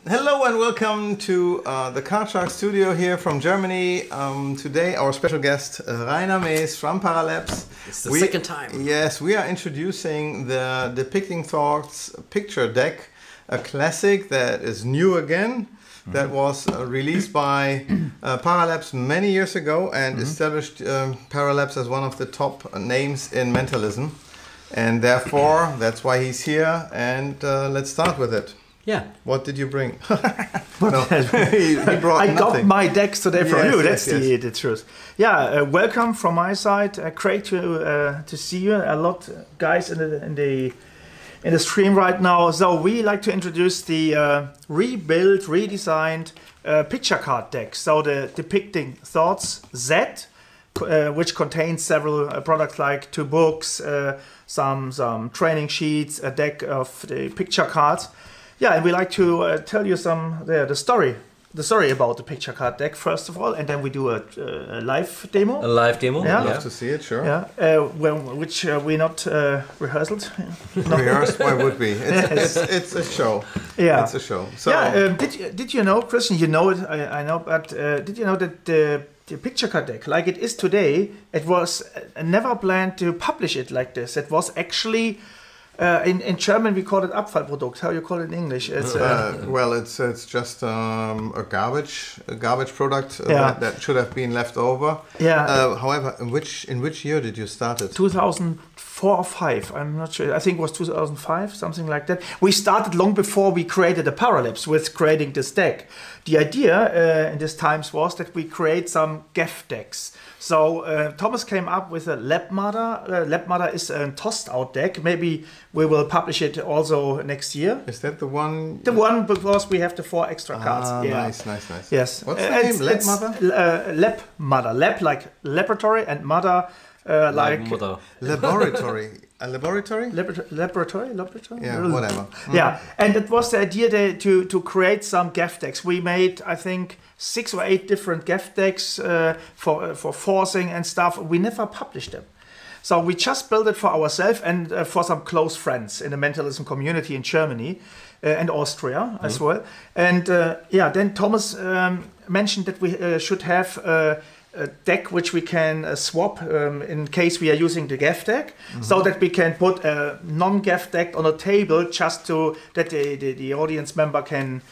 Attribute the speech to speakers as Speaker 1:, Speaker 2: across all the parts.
Speaker 1: Hello and welcome to the Card Shark studio here from Germany. Today our special guest Rainer Mees from Paralabs.
Speaker 2: It's the second time.
Speaker 1: Yes, we are introducing the Depicting Thoughts picture deck, a classic that is new again, that was released by Paralabs many years ago and established Paralabs as one of the top names in mentalism. And therefore, that's why he's here, and let's start with it.
Speaker 2: Yeah.
Speaker 1: What did you bring?
Speaker 3: No,
Speaker 1: he brought
Speaker 3: I
Speaker 1: nothing.
Speaker 3: got my decks today from
Speaker 1: Yes,
Speaker 3: you.
Speaker 1: yes,
Speaker 3: That's the truth. Yeah, welcome from my side. Great to see you. A lot, guys, in the stream right now. So we like to introduce the rebuilt, redesigned picture card deck. So the Depicting Thoughts Z, which contains several products like 2 books, some training sheets, a deck of the picture cards. Yeah, and we like to tell you the story about the picture card deck first of all, and then we do a live demo.
Speaker 2: A live demo?
Speaker 3: Yeah.
Speaker 1: I'd love to see it, sure.
Speaker 3: Yeah, which we not rehearsed.
Speaker 1: Rehearsed? Why would we? It's a show.
Speaker 3: Yeah,
Speaker 1: it's a show. So
Speaker 3: yeah. Did you know, Christian? You know it. I know, but did you know that the picture card deck, like it is today, it was never planned to publish it like this. It was actually. In German we call it Abfallprodukt. How you call it in English? It's
Speaker 1: well, it's just a garbage product that should have been left over.
Speaker 3: Yeah.
Speaker 1: However, in which year did you start it?
Speaker 3: 2004 or 5. I'm not sure. I think it was 2005, something like that. We started long before we created the Paralabs with creating this deck. The idea in these times was that we create some GEF decks. So Thomas came up with a Lab Mother. Lab Mother is a tossed out deck. Maybe we will publish it also next year.
Speaker 1: Is that the one?
Speaker 3: The one because we have the 4 extra cards. Yeah.
Speaker 1: Nice.
Speaker 3: Yes.
Speaker 1: What's the name? Lab Mother?
Speaker 3: Lab Mother. Lab like laboratory and Mother like
Speaker 2: mother.
Speaker 1: Laboratory. A laboratory?
Speaker 3: Laboratory?
Speaker 1: Yeah, whatever.
Speaker 3: Yeah, and it was the idea to create some GEF decks. We made, I think, 6 or 8 different GEF decks for forcing and stuff. We never published them. So we just built it for ourselves and for some close friends in the mentalism community in Germany and Austria as well. And then Thomas mentioned that we should have a deck which we can swap in case we are using the GEF deck, so that we can put a non-GEF deck on a table just to that the audience member can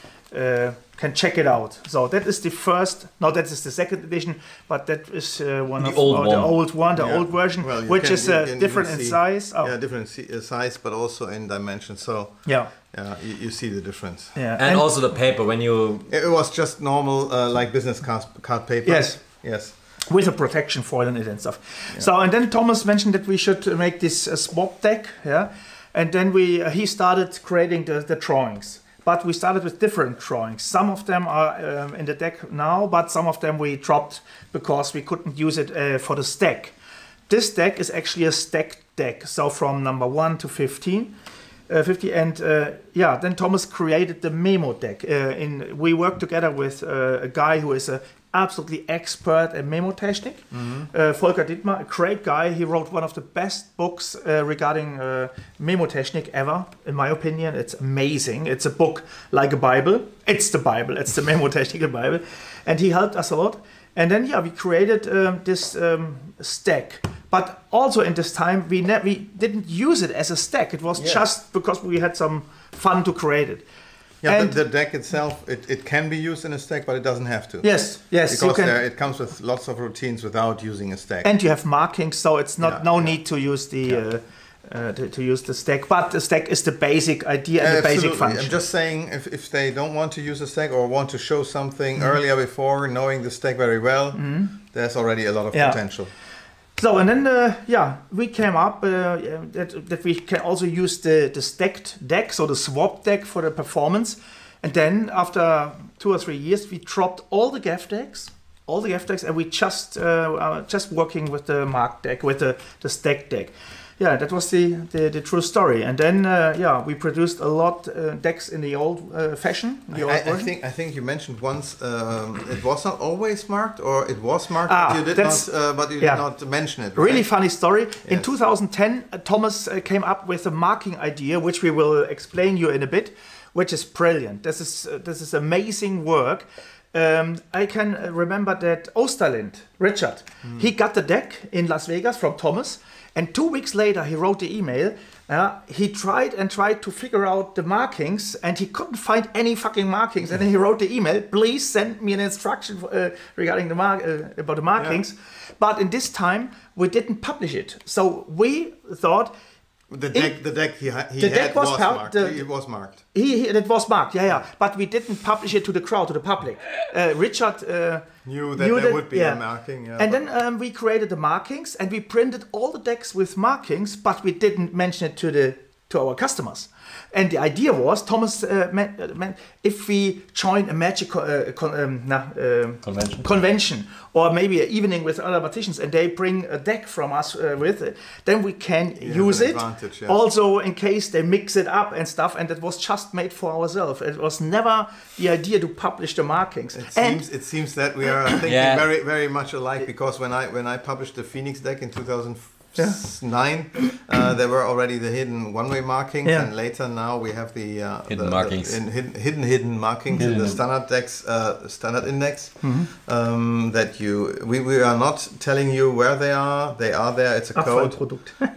Speaker 3: check it out. So that is the first. No, that is the second edition, but that is one of the old version,
Speaker 1: well,
Speaker 3: which is different in size. Oh.
Speaker 1: Yeah, different size, but also in dimension. So
Speaker 3: yeah,
Speaker 1: you see the difference.
Speaker 3: Yeah,
Speaker 2: and also the paper when you.
Speaker 1: It was just normal like business card paper.
Speaker 3: Yes. With a protection foil in it and stuff. Yeah. So and then Thomas mentioned that we should make this swap deck. Yeah, and then he started creating the drawings. But we started with different drawings. Some of them are in the deck now, but some of them we dropped because we couldn't use it for the stack. This deck is actually a stacked deck, so from number 1 to 50, and then Thomas created the memo deck. We worked together with a guy who is a absolutely expert at memo technique. Volker Dittmar, a great guy. He wrote one of the best books regarding memo technique ever, in my opinion. It's amazing. It's a book like a Bible. It's the Bible. It's the memo technique Bible. And he helped us a lot. And then, we created this stack. But also in this time, we didn't use it as a stack. It was just because we had some fun to create it.
Speaker 1: Yeah, and the deck itself, it can be used in a stack, but it doesn't have to.
Speaker 3: Yes.
Speaker 1: Because it comes with lots of routines without using a stack.
Speaker 3: And you have markings, so it's no need to use the stack. But the stack is the basic idea and the basic function.
Speaker 1: I'm just saying, if they don't want to use a stack or want to show something earlier before knowing the stack very well, there's already a lot of potential.
Speaker 3: So and then we came up that we can also use the stacked deck, so the swap deck for the performance. And then after 2 or 3 years, we dropped all the GEF decks, and we just working with the marked deck, with the stacked deck. Yeah, that was the true story. And then we produced a lot decks in the old fashion.
Speaker 1: I think you mentioned once it was not always marked, or it was marked, but you did not mention it. Right?
Speaker 3: Really funny story. Yes. In 2010, Thomas came up with a marking idea, which we will explain you in a bit, which is brilliant. This is amazing work. I can remember that Osterlind, Richard, he got the deck in Las Vegas from Thomas, and 2 weeks later he wrote the email. He tried to figure out the markings, and he couldn't find any fucking markings. And then he wrote the email, please send me an instruction regarding about the markings. Yeah. But in this time, we didn't publish it. So we thought...
Speaker 1: The deck was marked. It was marked.
Speaker 3: It was marked, yeah. But we didn't publish it to the crowd, to the public. Richard
Speaker 1: knew that there would be a marking. Yeah,
Speaker 3: and then we created the markings, and we printed all the decks with markings, but we didn't mention it to our customers. And the idea was, Thomas meant if we join a magic convention, or maybe an evening with other magicians, and they bring a deck from us with it, then we can use it. Yeah. Also, in case they mix it up and stuff, and it was just made for ourselves. It was never the idea to publish the markings.
Speaker 1: It seems that we are thinking very, very much alike, because when I published the Phoenix deck in 2009, there were already the hidden one-way markings, and later now we have the
Speaker 2: hidden markings,
Speaker 1: hidden markings in the standard decks, standard index. That we are not telling you where they are. They are there. It's a code,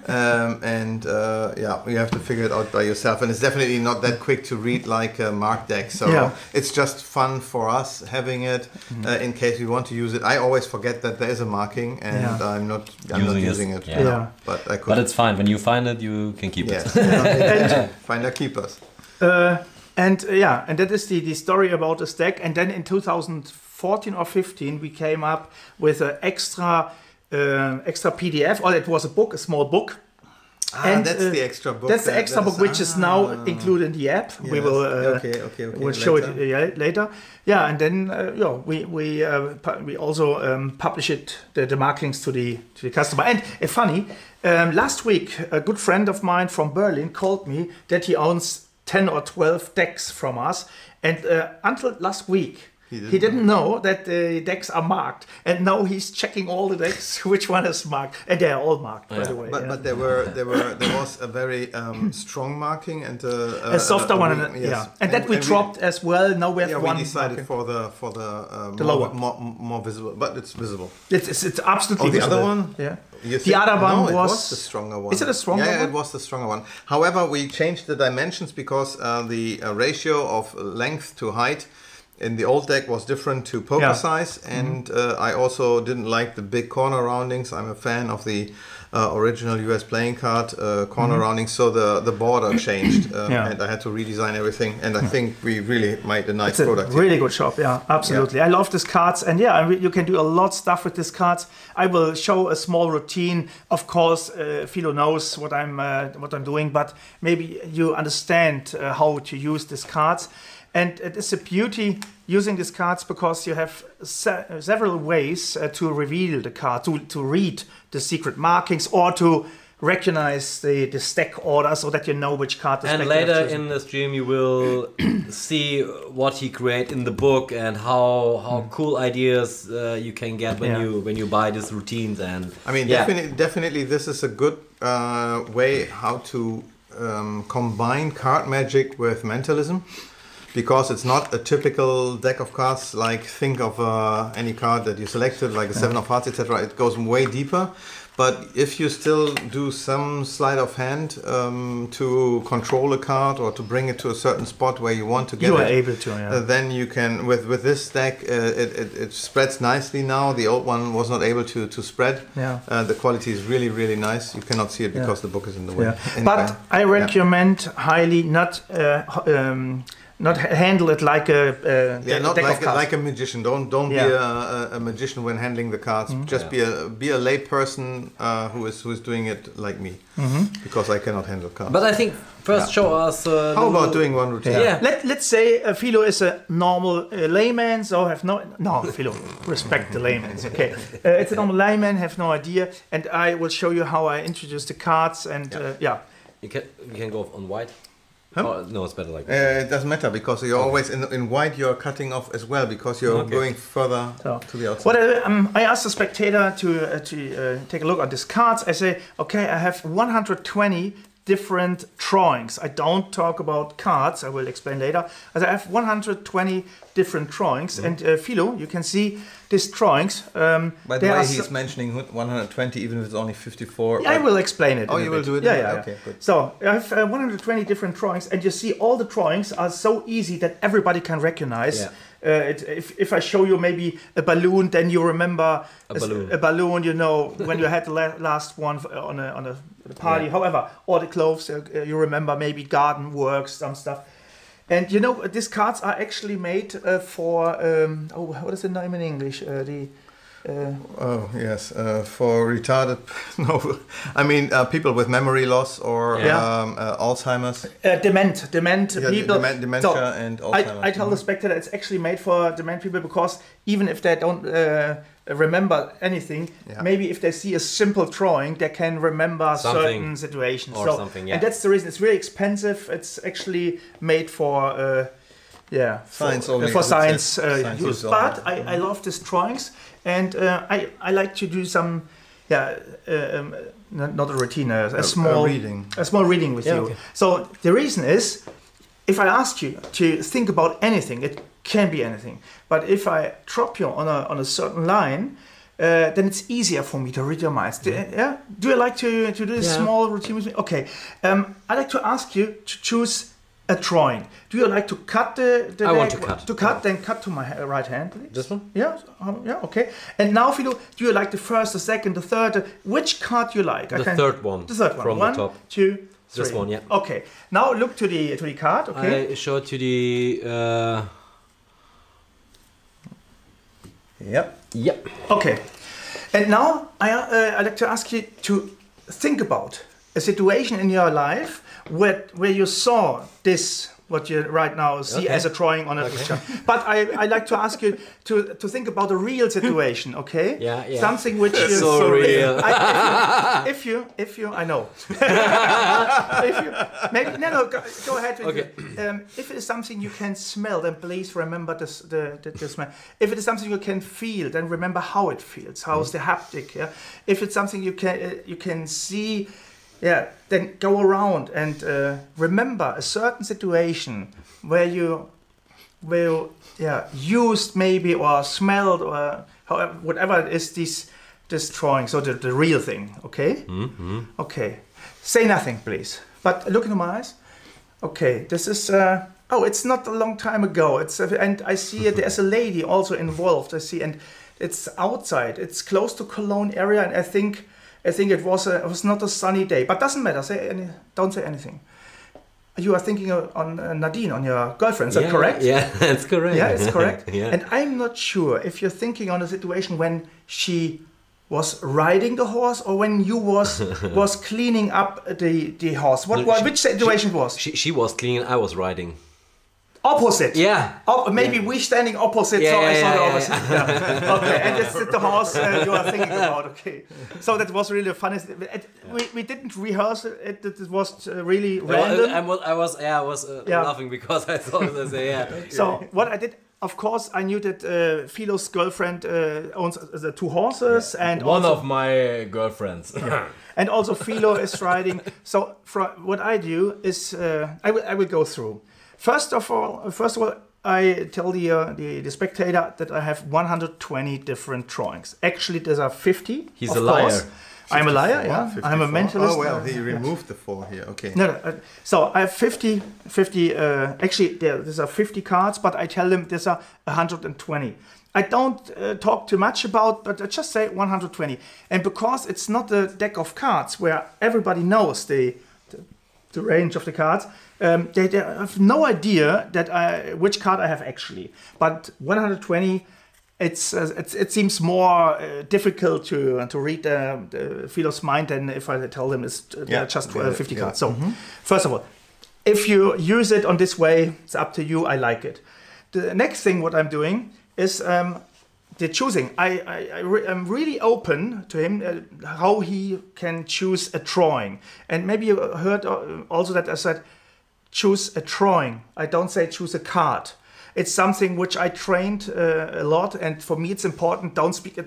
Speaker 1: and you have to figure it out by yourself. And it's definitely not that quick to read like a marked deck. So it's just fun for us having it in case we want to use it. I always forget that there is a marking, and I'm not using it.
Speaker 3: Yeah.
Speaker 2: But it's fine. When you find it, you can keep it.
Speaker 1: Finder keepers.
Speaker 3: And that is the story about the stack. And then in 2014 or 15, we came up with an extra PDF, or it was a small book.
Speaker 1: And that's the extra book.
Speaker 3: That's the extra book, which is now included in the app. Yes. We will we'll show it later. Yeah, and then we also publish it the markings to the customer. And funny, last week a good friend of mine from Berlin called me that he owns 10 or 12 decks from us, and until last week. He didn't know that the decks are marked, and now he's checking all the decks which one is marked, and they are all marked, by the way.
Speaker 1: But there was a very strong marking and
Speaker 3: a softer one, and that we dropped as well. Now we have one.
Speaker 1: We decided for the lower, more visible, but it's visible.
Speaker 3: It's absolutely
Speaker 1: visible.
Speaker 3: The
Speaker 1: other one,
Speaker 3: the other one
Speaker 1: was... it was the stronger one.
Speaker 3: Is it a stronger one?
Speaker 1: Yeah, it was the stronger one. However, we changed the dimensions because the ratio of length to height in the old deck was different to poker size, and I also didn't like the big corner roundings. I'm a fan of the original US playing card corner roundings, so the border changed, and I had to redesign everything, and I think we really made a nice product.
Speaker 3: Really good job, absolutely. I love these cards, and you can do a lot of stuff with these cards. I will show a small routine. Of course, Philo knows what I'm doing, but maybe you understand how to use these cards. And it is a beauty using these cards because you have several ways to reveal the card, to read the secret markings, or to recognize the stack order so that you know which card is.
Speaker 2: And later in the stream you will see what he created in the book and how cool ideas you can get when you buy these routines. And
Speaker 1: I mean, definitely this is a good way how to combine card magic with mentalism. Because it's not a typical deck of cards, like think of any card that you selected, like a Seven of Hearts, etc. It goes way deeper. But if you still do some sleight of hand to control a card or to bring it to a certain spot where you want to get
Speaker 3: you are able to,
Speaker 1: then you can, with this deck, it spreads nicely now. The old one was not able to spread. The quality is really, really nice. You cannot see it because the book is in the way.
Speaker 3: But I recommend highly not handle it like a
Speaker 1: like a magician. Don't be a magician when handling the cards. Just be a lay person who is doing it like me, because I cannot handle cards.
Speaker 2: But I think first show us.
Speaker 1: How about doing one routine?
Speaker 3: Let's say Philo is a normal layman, so Philo, respect the layman. Okay, it's a normal layman, have no idea, and I will show you how I introduce the cards and
Speaker 2: You can go on white. Oh, no, it's better like
Speaker 1: it doesn't matter because you're always in white. You're cutting off as well because you're going further to the outside.
Speaker 3: I asked the spectator to take a look at these cards. I say, okay, I have 120 different drawings. I don't talk about cards, I will explain later. As I have 120 different drawings, and Philo, you can see these drawings.
Speaker 1: By the way, he's mentioning 120, even if it's only 54.
Speaker 3: I will explain it.
Speaker 1: Oh, you will do it?
Speaker 3: Yeah.
Speaker 1: Okay, good.
Speaker 3: So I have 120 different drawings, and you see all the drawings are so easy that everybody can recognize.
Speaker 2: Yeah.
Speaker 3: If I show you maybe a balloon, then you remember
Speaker 2: a
Speaker 3: balloon. You know when you had the last one on a party.
Speaker 2: Yeah.
Speaker 3: However, all the clothes you remember, maybe garden works, some stuff. And you know these cards are actually made for what is the name in English?
Speaker 1: For retarded. No, I mean people with memory loss or Alzheimer's.
Speaker 3: Dement people.
Speaker 1: Dementia
Speaker 3: So,
Speaker 1: and Alzheimer's.
Speaker 3: I tell the spectator it's actually made for dement people because even if they don't remember anything, maybe if they see a simple drawing, they can remember certain situations.
Speaker 2: Or something,
Speaker 3: and that's the reason it's really expensive. It's actually made for
Speaker 1: science only.
Speaker 3: For science
Speaker 1: use.
Speaker 3: But I love these drawings, and I like to do some not a routine, a small reading with you.
Speaker 2: Okay.
Speaker 3: So the reason is, if I ask you to think about anything, it can be anything. But if I drop you on a certain line, then it's easier for me to read your minds. Do you like to do this small routine with me? Okay. I'd like to ask you to choose a drawing. Do you like to cut the
Speaker 2: I want to cut.
Speaker 3: To cut, then cut to my right hand, please.
Speaker 2: This one?
Speaker 3: Yeah, okay. And now, Philo, do you like the first, the second, the third? Which card you like?
Speaker 2: The third one.
Speaker 3: The third one.
Speaker 2: From
Speaker 3: One,
Speaker 2: the top.
Speaker 3: 2, 3.
Speaker 2: This one, yeah.
Speaker 3: Okay. Now look to the card. Okay.
Speaker 2: I show it to the. Yep.
Speaker 3: Okay. And now I'd like to ask you to think about a situation in your life where you saw this, what you right now see as a drawing on a picture. But I like to ask you to think about a real situation, okay?
Speaker 2: Yeah.
Speaker 3: Something which is
Speaker 2: so real.
Speaker 3: If you, I know. If you, maybe go ahead.
Speaker 2: Okay.
Speaker 3: If it is something you can smell, then please remember the smell. If it is something you can feel, then remember how it feels. How's the haptic? Yeah. If it's something you can see. Yeah, then go around and remember a certain situation where you used maybe or smelled or however whatever it is this drawing. So the real thing, okay?
Speaker 2: Mm-hmm.
Speaker 3: Okay. Say nothing, please. But look into my eyes. Okay, this is it's not a long time ago. And I see there's a lady also involved. I see, and it's outside. It's close to Cologne area, and I think it was not a sunny day, but doesn't matter. Don't say anything. You are thinking on Nadine, on your girlfriend. Is that correct?
Speaker 2: Yeah, that's correct.
Speaker 3: Yeah, it's correct.
Speaker 2: Yeah.
Speaker 3: And I'm not sure if you're thinking on a situation when she was riding the horse or when you was cleaning up the horse. Which situation was?
Speaker 2: She was cleaning. I was riding.
Speaker 3: Opposite.
Speaker 2: Yeah.
Speaker 3: Maybe we standing opposite, so I saw the opposite. Yeah. Okay, and it's the horse you are thinking about. Okay. So that was really funny. We didn't rehearse it. It was really random.
Speaker 2: I was laughing because I thought
Speaker 3: So what I did, of course, I knew that Philo's girlfriend owns the two horses, and
Speaker 4: one of my girlfriends.
Speaker 3: And also Philo is riding. So what I do is I will go through. First of all, I tell the spectator that I have 120 different drawings. Actually, there are 50.
Speaker 2: He's a liar.
Speaker 3: Course. I'm a liar, yeah.
Speaker 1: 54.
Speaker 3: I'm a mentalist.
Speaker 1: Oh, well, he removed the 4 here. Okay.
Speaker 3: No. So I have 50 actually, there's 50 cards, but I tell them there's 120. I don't talk too much about, but I just say 120. And because it's not a deck of cards where everybody knows the range of the cards, they have no idea which card I have actually. But 120, it seems more difficult to read the Philo's mind than if I tell them it's just 50 cards. So first of all, if you use it on this way, it's up to you. I like it. The next thing what I'm doing is the choosing. I'm really open to him how he can choose a drawing. And maybe you heard also that I said choose a drawing. I don't say choose a card. It's something which I trained a lot, and for me it's important. Don't speak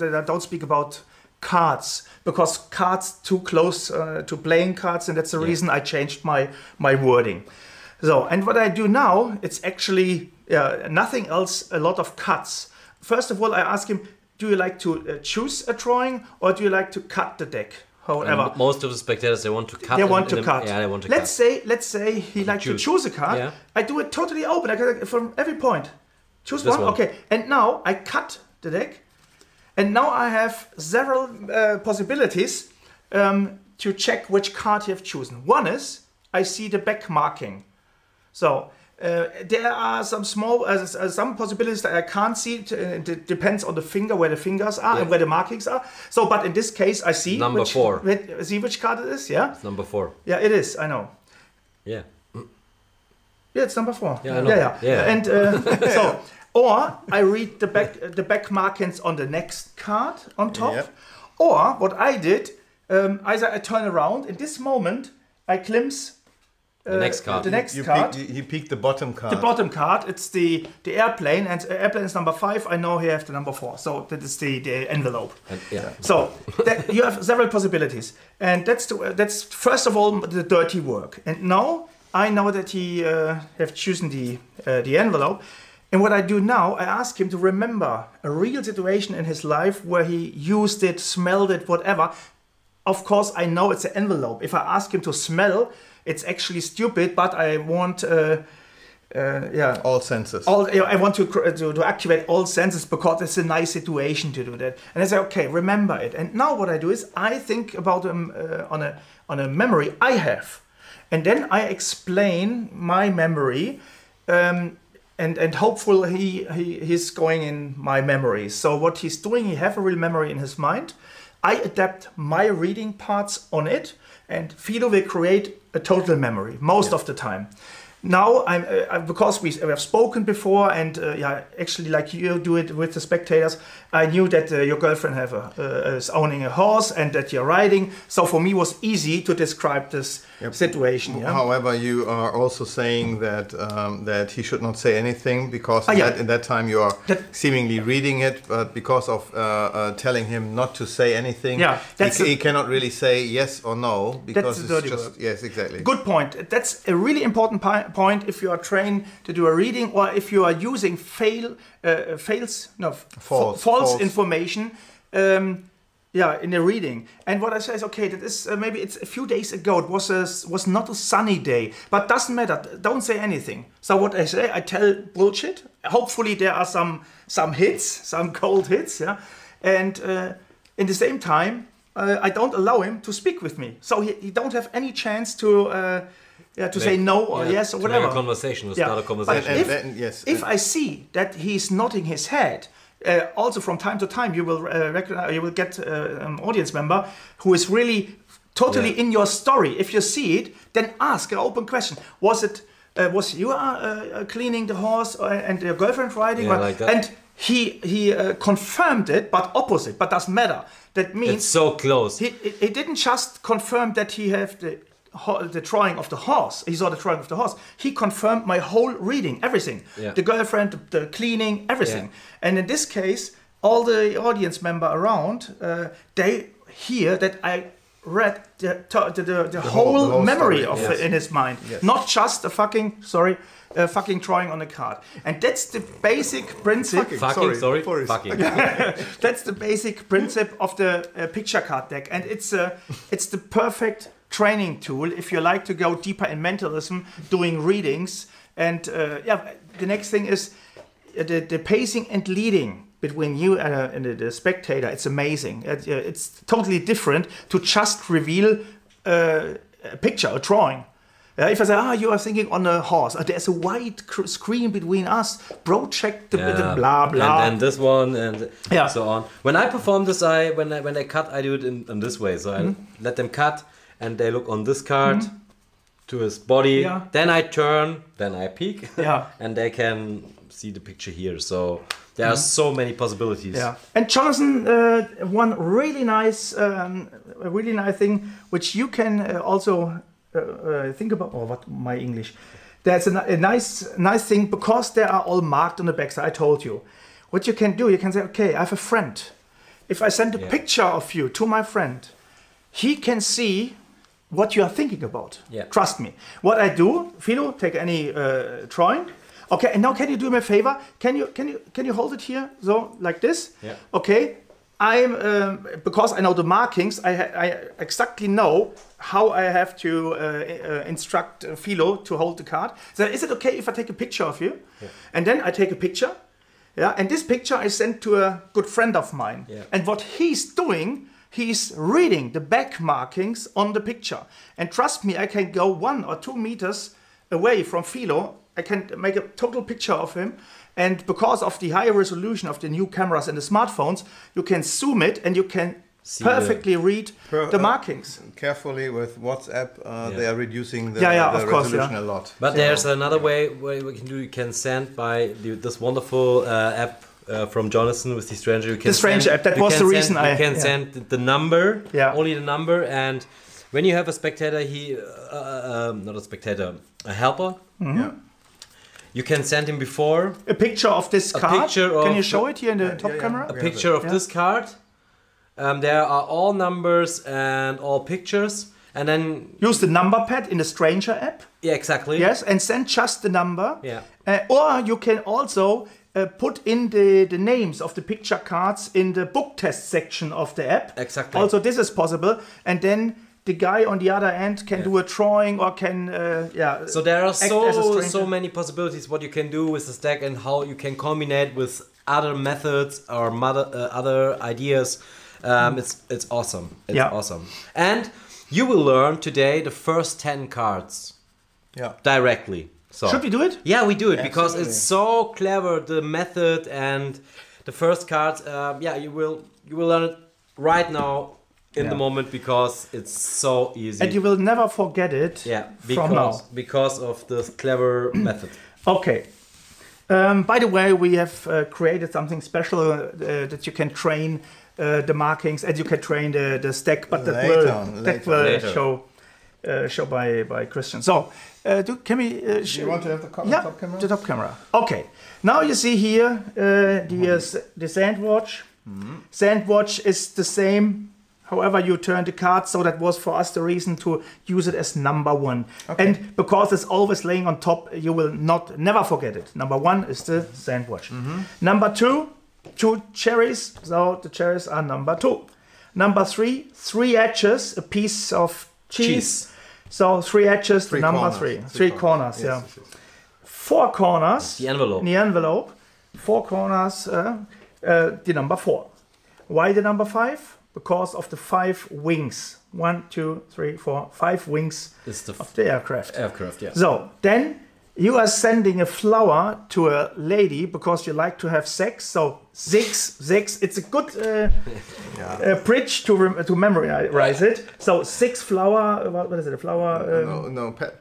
Speaker 3: about cards, because cards too close to playing cards, and that's the reason I changed my wording. So, and what I do now, it's actually nothing else, a lot of cuts. First of all, I ask him, do you like to choose a drawing, or do you like to cut the deck? However,
Speaker 2: And most of the spectators, they want to cut.
Speaker 3: they want to cut.
Speaker 2: Yeah, they want to
Speaker 3: let's say he likes to choose a card.
Speaker 2: Yeah.
Speaker 3: I do it totally open. I can, from every point. Choose
Speaker 2: This
Speaker 3: one.
Speaker 2: one.
Speaker 3: Okay. And now I cut the deck. And now I have several possibilities to check which card you have chosen. One is I see the back marking. So there are some small, some possibilities that I can't see. It depends on the finger, where the fingers are and where the markings are. So, but in this case, I see
Speaker 2: Number 4.
Speaker 3: See which card it is. Yeah.
Speaker 2: It's number 4.
Speaker 3: Yeah, it is. I know.
Speaker 2: Yeah.
Speaker 3: Yeah, it's number 4.
Speaker 2: Yeah, I know. Yeah.
Speaker 3: And so, or I read the back markings on the next card on top.
Speaker 1: Yep.
Speaker 3: Or what I did, either I turn around. In this moment, I glimpse
Speaker 2: The next card.
Speaker 3: The next
Speaker 1: You
Speaker 3: card.
Speaker 1: he picked the bottom card.
Speaker 3: The bottom card. It's the airplane, and airplane is number 5. I know here I have the number 4. So that is the envelope.
Speaker 2: And, yeah.
Speaker 3: So you have several possibilities, and that's first of all the dirty work. And now I know that he have chosen the envelope, and what I do now, I ask him to remember a real situation in his life where he used it, smelled it, whatever. Of course, I know it's an envelope. If I ask him to smell, it's actually stupid, but I want.
Speaker 1: All senses.
Speaker 3: I want to activate all senses because it's a nice situation to do that. And I say, okay, remember it. And now what I do is I think about on a memory I have, and then I explain my memory, and hopefully he's going in my memory. So what he's doing, he have a real memory in his mind. I adapt my reading parts on it, and Fido will create a total memory most of the time. Now, because we have spoken before, and actually, like you do it with the spectators, I knew that your girlfriend is owning a horse and that you're riding. So for me, it was easy to describe this situation. Yeah?
Speaker 1: However, you are also saying that that he should not say anything because in that time you are seemingly reading it, but because of telling him not to say anything, he cannot really say yes or no because it's just work. Yes, exactly.
Speaker 3: Good point. That's a really important point if you are trained to do a reading, or if you are using false information in the reading. And what I say is, okay, that is maybe it's a few days ago, it was not a sunny day, but doesn't matter, don't say anything. So what I say, I tell bullshit. Hopefully there are some hits, some cold hits, and in the same time I don't allow him to speak with me, so he don't have any chance to say no or yes or whatever.
Speaker 2: Make a conversation, start a conversation.
Speaker 3: But if I see that he's nodding his head, also from time to time you will recognize, you will get an audience member who is really totally in your story. If you see it, then ask an open question. Was you cleaning the horse and your girlfriend riding?
Speaker 2: Like that.
Speaker 3: And he confirmed it, but opposite, but doesn't matter. That means
Speaker 2: it's so close.
Speaker 3: He didn't just confirm that he have the drawing of the horse. He saw the drawing of the horse. He confirmed my whole reading, everything. Yeah. The girlfriend, the cleaning, everything. Yeah. And in this case, all the audience member around, they hear that I read the whole memory of it in his mind, not just a fucking drawing on a card. And that's the basic principle. That's the basic principle of the picture card deck, and it's the perfect training tool if you like to go deeper in mentalism, doing readings. And the next thing is the pacing and leading between you and the spectator. It's amazing. It's totally different to just reveal a picture, a drawing. If I say, you are thinking on a horse, there's a white screen between us, project the blah blah.
Speaker 2: And this one and so on. When I perform this, when they cut, I do it in this way. So I let them cut, and they look on this card to his body. Yeah. Then I turn, then I peek, and they can see the picture here. So there are so many possibilities. Yeah. And Jonathan, one really nice thing which you can also think about. Oh, what my English? That's a nice thing, because they are all marked on the back. So I told you, what you can do. You can say, okay, I have a friend.
Speaker 3: if I send a picture of you to my friend, he can see what you are thinking about.
Speaker 2: Yeah.
Speaker 3: Trust me. What I do, Philo, take any drawing. Okay, and now can you do me a favor? Can you hold it here, so like this?
Speaker 2: Yeah.
Speaker 3: Okay. I'm because I know the markings. I exactly know how I have to instruct Philo to hold the card. So is it okay if I take a picture of you? Yeah. And then I take a picture. Yeah. And this picture I send to a good friend of mine. Yeah. And what he's doing, he's reading the back markings on the picture. And trust me, I can go 1 or 2 meters away from Philo. I can make a total picture of him. And because of the high resolution of the new cameras and the smartphones, you can zoom it and you can perfectly read the markings.
Speaker 1: Carefully with WhatsApp, they are reducing the, resolution a lot.
Speaker 2: But there's another way where we can do. You can send by this wonderful app from Jonathan with the Stranger. You can
Speaker 3: the Stranger app. That was the reason
Speaker 2: you can send the number, only the number, and when you have a spectator, not a spectator, a helper.
Speaker 3: Mm-hmm. Yeah.
Speaker 2: You can send him before
Speaker 3: a picture of this card. Can you show it here in the top camera?
Speaker 2: A picture of this card. There are all numbers and all pictures, and then
Speaker 3: use the number pad in the Stranger app.
Speaker 2: Yeah, exactly.
Speaker 3: Yes, and send just the number.
Speaker 2: Yeah.
Speaker 3: Or you can also put in the names of the picture cards in the book test section of the app.
Speaker 2: Exactly.
Speaker 3: Also, this is possible, and then the guy on the other end can do a drawing or can
Speaker 2: So there are so many possibilities what you can do with the stack and how you can combine it with other methods or other ideas. It's awesome. It's awesome. And you will learn today the first 10 cards. Yeah. Directly. So
Speaker 3: should we do it?
Speaker 2: Yeah, we do it because it's so clever, the method and the first cards. You will learn it right now. In the moment, because it's so easy.
Speaker 3: And you will never forget it from now.
Speaker 2: Because of the clever method.
Speaker 3: Okay. By the way, we have created something special that you can train the markings and you can train the stack, but that will show by Christian. So, can we...
Speaker 1: you want to have the top camera?
Speaker 3: The top camera. Okay. Now you see here the sandwich. Mm-hmm. Sandwich is the same. However, you turn the card, so that was for us the reason to use it as number 1. Okay. And because it's always laying on top, you will never forget it. Number 1 is the sandwich. Mm-hmm. Number 2, 2 cherries, so the cherries are number 2. Number 3, 3 edges, a piece of cheese. So 3 edges, the number 3. 3 corners, yes. 4 corners,
Speaker 2: the envelope.
Speaker 3: 4 corners, the number 4. Why the number 5? Because of the 5 wings. 1, 2, 3, 4, 5 wings of the aircraft. So then you are sending a flower to a lady because you like to have sex. So 6. It's a good bridge to memorize it. So 6 flower. What is it? A flower?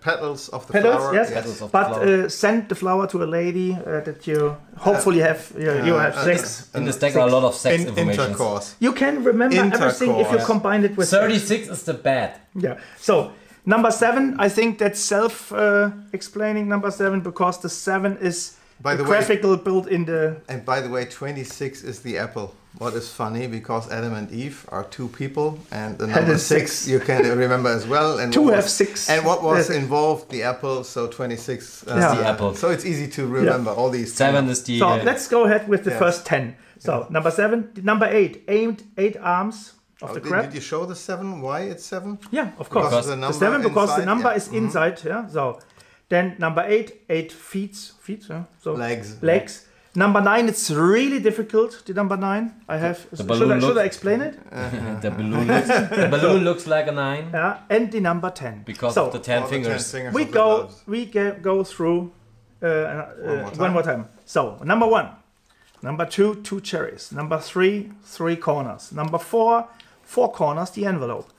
Speaker 1: Petals of the
Speaker 3: petals,
Speaker 1: flower.
Speaker 3: Yes. Petals of the flower. Send the flower to a lady that you hopefully have. You have sex.
Speaker 4: In the stack are a lot of sex information.
Speaker 1: Intercourse.
Speaker 3: You can remember everything if you combine it with
Speaker 4: 36 is the bad.
Speaker 3: Yeah. So. Number 7, I think that's self-explaining. Number 7, because the 7 is graphical built in the.
Speaker 1: And by the way, 26 is the apple. What is funny, because Adam and Eve are 2 people, and the number 6 you can remember as well. And
Speaker 3: 2 have 6.
Speaker 1: And what was involved? The apple. So 26 is the apple. So it's easy to remember all these.
Speaker 4: 7 is the.
Speaker 3: So let's go ahead with the first 10. So number 7, number 8, 8 arms.
Speaker 1: Did you show the 7? Why it's 7?
Speaker 3: Yeah, of course.
Speaker 1: Because
Speaker 3: the 7 because the number is inside. Yeah. So then number 8 feet. Yeah? So legs. Number 9, it's really difficult. The number 9, I have. Should I explain it?
Speaker 4: The balloon looks like a 9.
Speaker 3: Yeah, and the number 10
Speaker 4: because of the 10 fingers.
Speaker 3: We go through one more time. So number 1, number 2, 2 cherries. Number 3, 3 corners. Number 4, 4 corners, the envelope.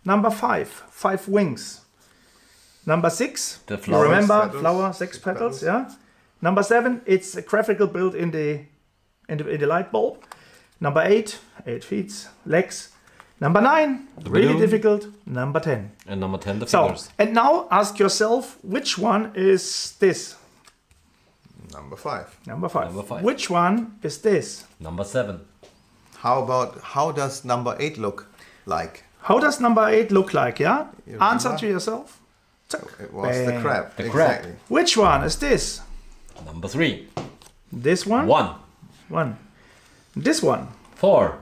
Speaker 3: Number 5, 5 wings. Number 6,
Speaker 4: the flower.
Speaker 3: You remember flower, 6 petals, yeah. Number 7, it's a graphical build in the light bulb. Number 8, 8 feet, legs. Number 9, really difficult. Number 10.
Speaker 4: And number 10, the fingers.
Speaker 3: And now ask yourself, which one is this?
Speaker 1: Number 5.
Speaker 3: Number 5. Which one is this?
Speaker 4: Number 7.
Speaker 1: how about how does number 8 look like?
Speaker 3: How does number 8 look like? Yeah.
Speaker 1: You
Speaker 3: Answer
Speaker 1: remember?
Speaker 3: to yourself.
Speaker 1: It was the
Speaker 3: Bang.
Speaker 1: crab.
Speaker 4: The crab.
Speaker 1: Exactly.
Speaker 3: Which one is this?
Speaker 4: Number 3.
Speaker 3: This one.
Speaker 4: 1.
Speaker 3: One. This one.
Speaker 4: 4.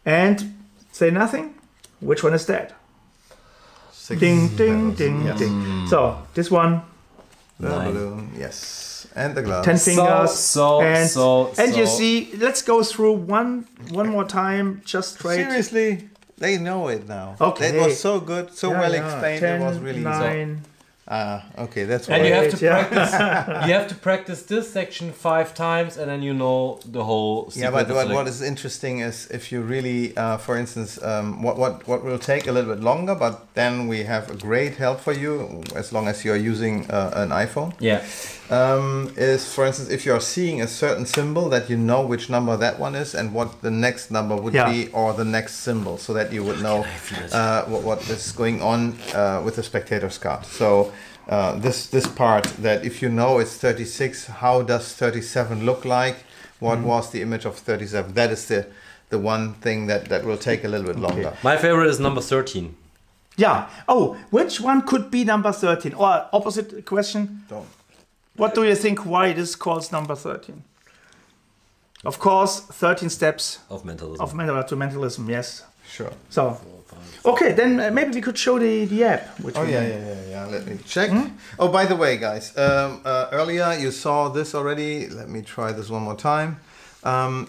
Speaker 3: And say nothing. Which one is that?
Speaker 1: 6
Speaker 3: Ding, ding,
Speaker 1: petals.
Speaker 3: ding,
Speaker 1: Yes.
Speaker 3: ding. So this one,
Speaker 1: The
Speaker 4: 9.
Speaker 1: balloon. Yes. And the glove.
Speaker 3: 10 fingers. And you
Speaker 4: so-
Speaker 3: see, let's go through one more time, just straight.
Speaker 1: Seriously, they know it now.
Speaker 3: Okay.
Speaker 1: It was so good, so
Speaker 3: Yeah,
Speaker 1: well
Speaker 3: yeah.
Speaker 1: explained.
Speaker 3: 10,
Speaker 1: it was really
Speaker 3: 9.
Speaker 1: okay. That's
Speaker 4: And
Speaker 1: why.
Speaker 4: you have to
Speaker 3: Yeah.
Speaker 4: practice. You have to practice this section 5 times, and then you know the whole.
Speaker 1: Yeah, but
Speaker 4: sequence of
Speaker 1: what is interesting is if you really, for instance, what will take a little bit longer, but then we have a great help for you as long as you are using an iPhone.
Speaker 4: Yeah.
Speaker 1: Is for instance, if you are seeing a certain symbol, that you know which number that one is and what the next number would
Speaker 3: Yeah.
Speaker 1: be, or the next symbol, so that you would know what is going on with the spectator's card. So this part, that if you know it's 36, how does 37 look like? What was the image of 37? That is the one thing that will take a little bit longer.
Speaker 4: My favorite is number 13.
Speaker 3: Yeah. Oh, which one could be number 13? Or opposite question.
Speaker 1: Don't.
Speaker 3: What do you think why this calls number 13? Of course, 13 steps
Speaker 4: Of mentalism.
Speaker 3: to mentalism, yes.
Speaker 1: Sure.
Speaker 3: So, okay, then maybe we could show the app. Which
Speaker 1: Oh
Speaker 3: we
Speaker 1: yeah. Let me check. Oh, by the way, guys, earlier you saw this already. Let me try this one more time.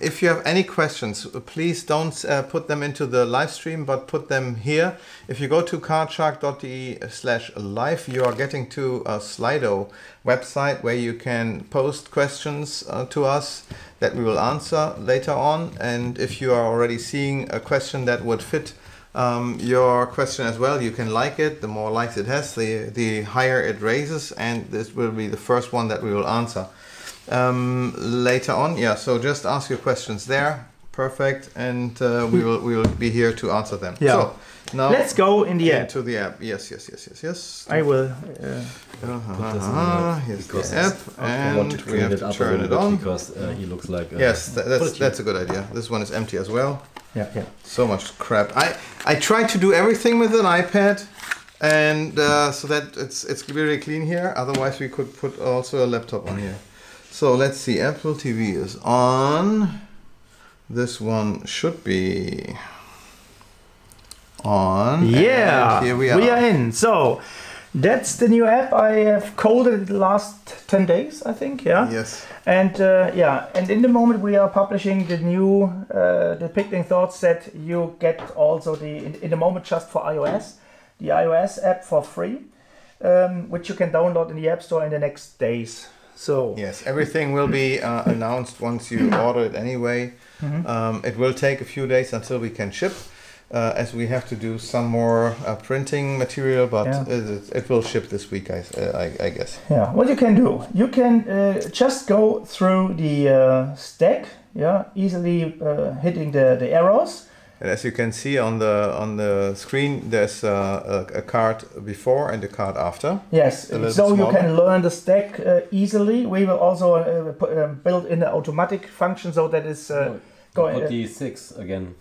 Speaker 1: If you have any questions, please don't put them into the live stream, but put them here. If you go to cardshark.de/live, you are getting to a Slido website where you can post questions to us that we will answer later on. And if you are already seeing a question that would fit your question as well, you can like it. The more likes it has, the higher it raises, and this will be the first one that we will answer later on. Yeah, so just ask your questions there. Perfect, and we will be here to answer them.
Speaker 3: Yeah.
Speaker 1: So now
Speaker 3: Let's go in the app.
Speaker 1: into the app. Yes.
Speaker 3: I will.
Speaker 1: Here's the app,
Speaker 4: I want to
Speaker 1: and we
Speaker 4: clean
Speaker 1: have
Speaker 4: it
Speaker 1: to
Speaker 4: up a
Speaker 1: turn
Speaker 4: little
Speaker 1: it
Speaker 4: bit
Speaker 1: on.
Speaker 4: because he looks like.
Speaker 1: Yes, that's a good idea. This one is empty as well.
Speaker 3: Yeah.
Speaker 1: So much crap. I tried to do everything with an iPad, and so that it's really clean here. Otherwise, we could put also a laptop on here. So let's see. Apple TV is on. This one should be on.
Speaker 3: Yeah,
Speaker 1: and here we are.
Speaker 3: in. So that's the new app. I have coded it the last 10 days, I think. Yeah.
Speaker 1: Yes.
Speaker 3: And and in the moment we are publishing the new Depicting Thoughts that you get also in the moment just for iOS, the iOS app for free, which you can download in the App Store in the next days. So
Speaker 1: Yes, everything will be announced once you order it anyway. It will take a few days until we can ship, as we have to do some more printing material, but it will ship this week, I guess.
Speaker 3: yeah, what you can do, you can just go through the stack, easily hitting the arrows.
Speaker 1: And as you can see on the screen, there's a card before and a card after.
Speaker 3: Yes,
Speaker 1: A little
Speaker 3: so
Speaker 1: bit
Speaker 3: you
Speaker 1: smaller.
Speaker 3: can learn the stack easily. We will also build in the automatic function, so that is going.
Speaker 4: Put the 6 again.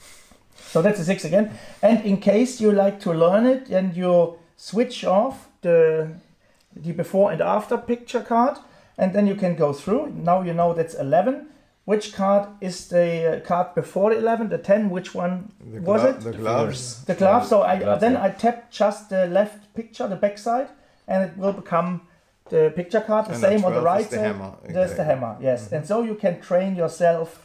Speaker 3: So that's a 6 again. And in case you like to learn it, then you switch off the before and after picture card, and then you can go through. Now you know that's 11. Which card is the card before the 11? The 10? Which one was it?
Speaker 1: The gloves.
Speaker 3: The glove. So I
Speaker 4: Gloves,
Speaker 3: then
Speaker 4: yeah.
Speaker 3: I tap just the left picture, the back side, and it will become the picture card. The
Speaker 1: And
Speaker 3: same
Speaker 1: the
Speaker 3: on the
Speaker 1: 12
Speaker 3: right
Speaker 1: is the
Speaker 3: side.
Speaker 1: hammer,
Speaker 3: There's the
Speaker 1: exactly.
Speaker 3: hammer. Yes, and so you can train yourself.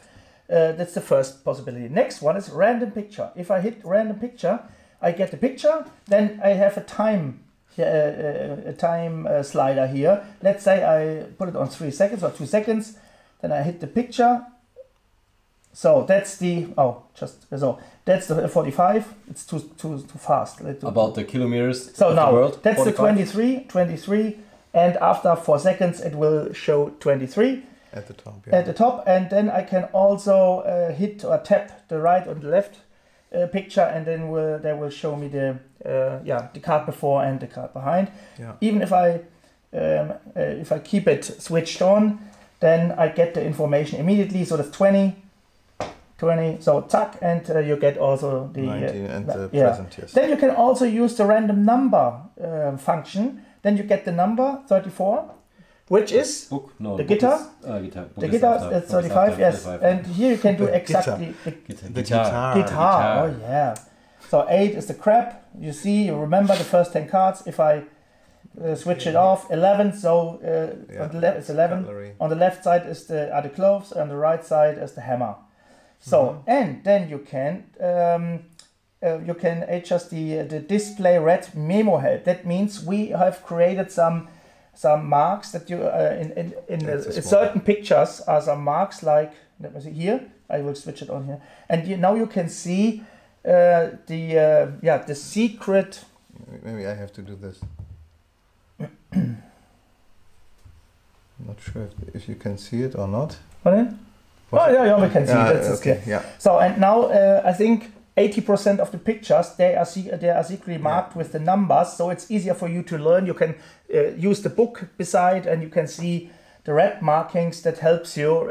Speaker 3: That's the first possibility. Next one is random picture. If I hit random picture, I get the picture. Then I have a time slider here. Let's say I put it on 3 seconds or 2 seconds. Then I hit the picture. So that's the that's the 45. It's too fast.
Speaker 4: About the kilometers
Speaker 3: So
Speaker 4: of
Speaker 3: now
Speaker 4: the world.
Speaker 3: that's
Speaker 4: 45.
Speaker 3: the 23, and after 4 seconds it will show 23
Speaker 1: At the top. Yeah.
Speaker 3: at the top, and then I can also hit or tap the right or the left picture, and then they will show me the card before and the card behind.
Speaker 1: Yeah.
Speaker 3: Even if I keep it switched on, then I get the information immediately. So that's 20, 20. So tack, and you get also the
Speaker 1: 19 and the present, yes.
Speaker 3: Then you can also use the random number function. Then you get the number 34, which is
Speaker 2: book. No,
Speaker 3: the guitar.
Speaker 2: Guitar.
Speaker 3: The guitar is 35, yes.
Speaker 2: 35,
Speaker 3: and here you can do exactly
Speaker 1: the guitar.
Speaker 3: Guitar. Oh yeah. So 8 is the crab. You see, you remember the first 10 cards. If I switch it off, 11. So on the left it's 11.
Speaker 1: Cutlery.
Speaker 3: On the left side are the cloves. On the right side is the hammer. So and then you can adjust the display red memo head. That means we have created some marks that you in certain pictures are some marks like, let me see here. I will switch it on here, and now you can see the secret.
Speaker 1: Maybe I have to do this. Not sure if you can see it or not.
Speaker 3: What in? Oh yeah, we can see it. That's
Speaker 1: okay, yeah.
Speaker 3: So and now I think 80% of the pictures they are secretly marked with the numbers, so it's easier for you to learn. You can use the book beside, and you can see the red markings that helps you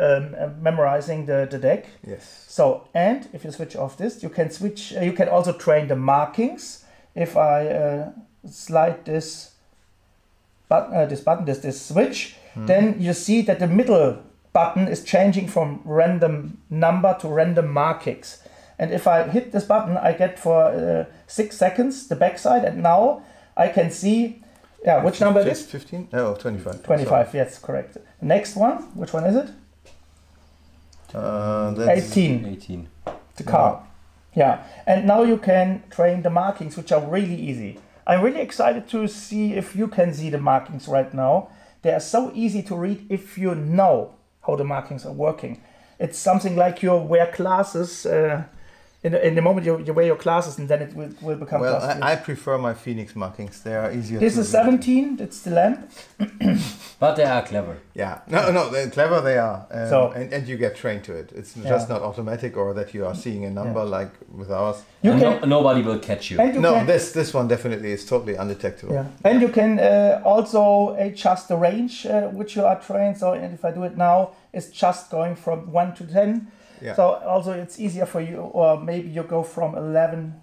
Speaker 3: memorizing the deck.
Speaker 1: Yes.
Speaker 3: So and if you switch off this, you can switch. You can also train the markings. If I slide this button, this switch, then you see that the middle button is changing from random number to random markings. And if I hit this button, I get for 6 seconds the backside, and now I can see, which number it is?
Speaker 1: 15? No, 25.
Speaker 3: 25, sorry. Yes, correct. The next one, which one is it?
Speaker 1: That's
Speaker 3: 18. The car. Yeah, and now you can train the markings, which are really easy. I'm really excited to see if you can see the markings right now. They are so easy to read if you know how the markings are working. It's something like you wear glasses. In the moment you wear your glasses, and then it will become.
Speaker 1: Well, I prefer my Phoenix markings. They are easier.
Speaker 3: This is 17. It's the lamp.
Speaker 2: But they are clever.
Speaker 1: Yeah, no, they're clever. They are. And you get trained to it. It's just not automatic, or that you are seeing a number like with ours.
Speaker 2: Nobody will catch you.
Speaker 1: This one definitely is totally undetectable.
Speaker 3: Yeah. And you can also adjust the range which you are trained. So, and if I do it now, it's just going from 1 to 10. Yeah. So also it's easier for you, or maybe you go from 11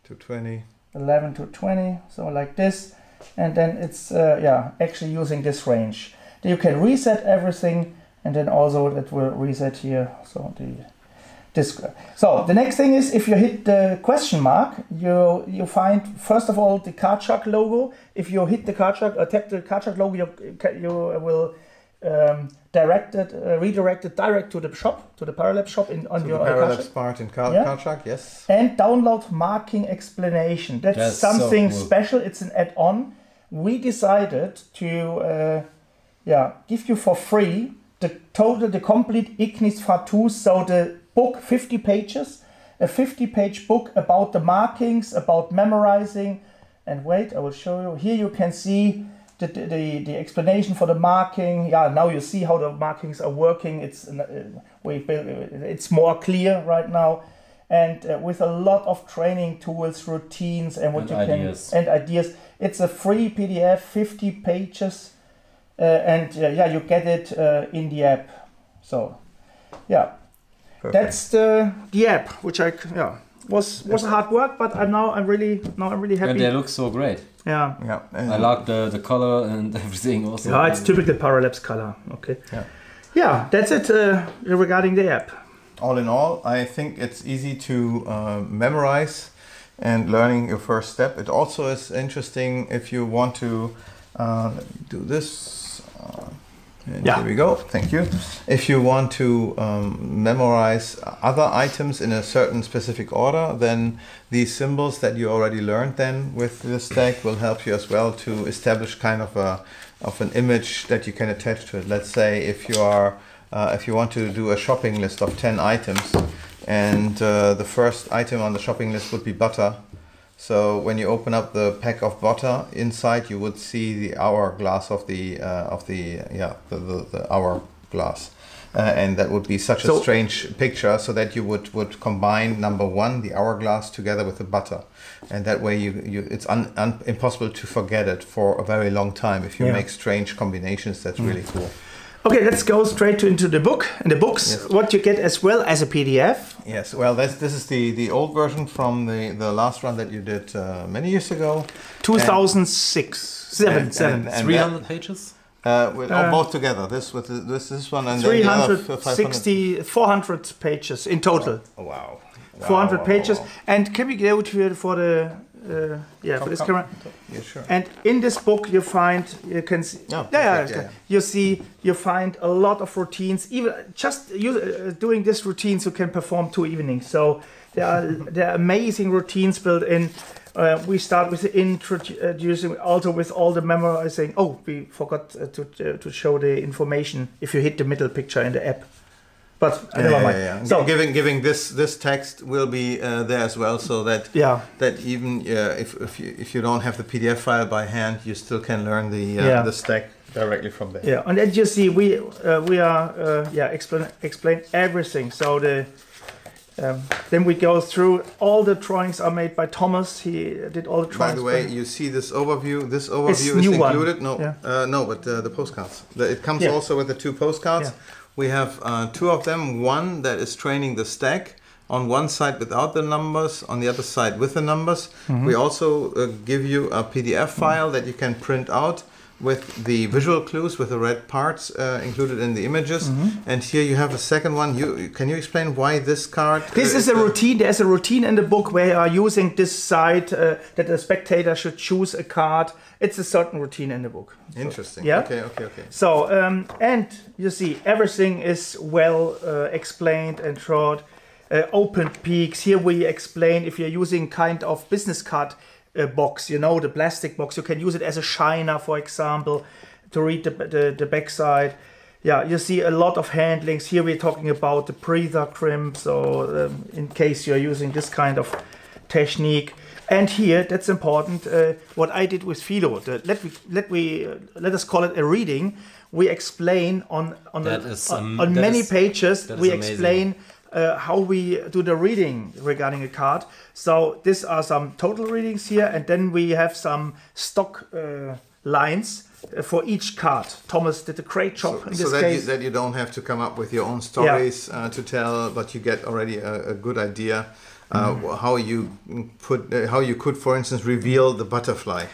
Speaker 1: to 20.
Speaker 3: 11 to 20, so like this, and then it's actually using this range. Then you can reset everything, and then also it will reset here. So so the next thing is, if you hit the question mark, you find first of all the card shark logo. If you hit the card shark or tap the card shark logo, you will redirected direct to the shop, to the Paralabs shop on your
Speaker 1: Paralabs part in Card Shark, yes.
Speaker 3: And download marking explanation. That's something so cool. Special. It's an add-on. We decided to give you for free the complete Ignis Fatu. So the book, 50 pages, a 50-page book about the markings, about memorizing. And wait, I will show you. Here you can see the explanation for the marking. Now you see how the markings are working. It's more clear right now, and with a lot of training tools, routines, and ideas. It's a free PDF, 50 pages, and you get it in the app. So, perfect. That's the app, which was hard work, but I'm really happy.
Speaker 2: And they look so great.
Speaker 3: Yeah.
Speaker 2: I like the color and everything also.
Speaker 3: Yeah, it's typical Paralabs color. Okay. Yeah, that's it regarding the app.
Speaker 1: All in all, I think it's easy to memorize and learning your first step. It also is interesting if you want to do this. Here we go. Thank you. If you want to memorize other items in a certain specific order, then these symbols that you already learned then with this deck will help you as well to establish kind of an image that you can attach to it. Let's say if you want to do a shopping list of 10 items, and the first item on the shopping list would be butter. So when you open up the pack of butter, inside you would see the hourglass of the hourglass, and that would be such a strange picture. So that you would combine number 1, the hourglass, together with the butter, and that way it's impossible to forget it for a very long time. If you make strange combinations, that's really cool.
Speaker 3: Okay, let's go straight into the book. And the books, what you get as well as a PDF.
Speaker 1: Yes, well, this is the old version from the last run that you did many years ago.
Speaker 3: 2006, seven.
Speaker 2: 300 pages?
Speaker 1: With both together, this one and then the other
Speaker 3: 360, 400 pages in total.
Speaker 1: Oh, wow.
Speaker 3: 400 pages. And can we go to for the for this camera?
Speaker 1: Yeah, sure.
Speaker 3: And in this book you can see you find a lot of routines. Even just doing this routines you can perform 2 evenings. So there are amazing routines built in. We start with introducing, also with all the memorizing. Oh, we forgot to show the information if you hit the middle picture in the app. But never mind.
Speaker 1: Yeah. So giving this text will be there as well, so that that even if you don't have the PDF file by hand, you still can learn the stack directly from there.
Speaker 3: Yeah, and as you see, we are explain everything. So then we go through all the drawings are made by Thomas. He did all the drawings.
Speaker 1: By the way, you see this overview. This overview is included. No, but the postcards. It comes also with the 2 postcards. Yeah. We have 2 of them. One that is training the stack on one side without the numbers, on the other side with the numbers. Mm-hmm. We also give you a PDF file that you can print out with the visual clues, with the red parts included in the images. Mm-hmm. And here you have a second one. Can you explain why this card?
Speaker 3: This is a routine. There's a routine in the book where you are using this side that the spectator should choose a card. It's a certain routine in the book.
Speaker 1: Interesting.
Speaker 3: So, yeah.
Speaker 1: Okay.
Speaker 3: So and you see everything is well explained and short. Open peaks. Here we explain if you're using kind of business card box, the plastic box, you can use it as a shiner, for example, to read the back side. Yeah, you see a lot of handlings. Here we're talking about the breather crimp, so in case you're using this kind of technique. And here, that's important, what I did with Philo. Let us call it a reading. We explain on many pages, we explain how we do the reading regarding a card. So these are some total readings here, and then we have some stock lines for each card. Thomas did a great job in this case.
Speaker 1: So that you don't have to come up with your own stories to tell, but you get already a good idea how you could, for instance, reveal the butterfly.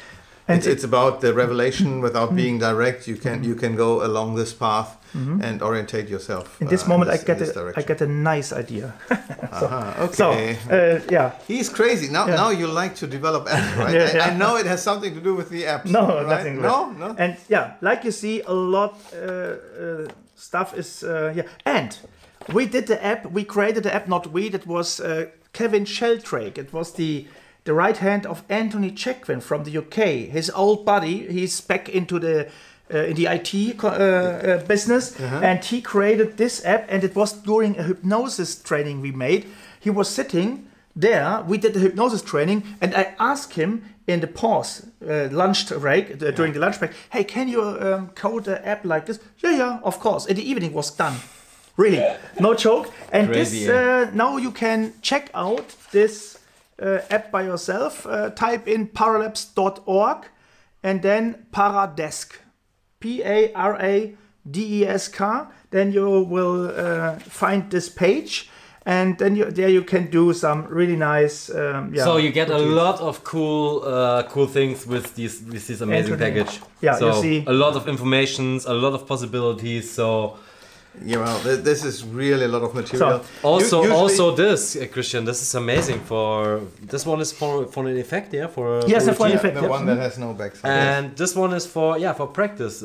Speaker 1: And it's about the revelation without being direct. You can go along this path and orientate yourself.
Speaker 3: In this moment, I get a nice idea.
Speaker 1: He's crazy. Now you like to develop apps, right? I know it has something to do with the apps.
Speaker 3: No,
Speaker 1: right?
Speaker 3: nothing.
Speaker 1: No.
Speaker 3: And like you see, a lot stuff is And we did the app. We created the app. Not we. That was Kevin Sheldrake. It was the right hand of Anthony Chequin from the UK. His old buddy. He's back into the in the IT business, and he created this app. And it was during a hypnosis training we made. He was sitting there. We did the hypnosis training, and I asked him in the pause, lunch break, during the lunch break, hey, can you code the app like this? Yeah, of course. In the evening was done. Really, no joke. And crazy, now you can check out this app by yourself. Type in paralabs.org and then Paradesk, Paradesk. Then you will find this page, and then there you can do some really nice.
Speaker 2: So you get a lot of cool things with this amazing package.
Speaker 3: Yeah,
Speaker 2: so
Speaker 3: you see
Speaker 2: a lot of informations, a lot of possibilities. So.
Speaker 1: Yeah, well, this is really a lot of material.
Speaker 2: So, also this, Christian, this is amazing. This one is for an effect, for
Speaker 3: an effect.
Speaker 1: The one that has no backside.
Speaker 2: And this one is for practice.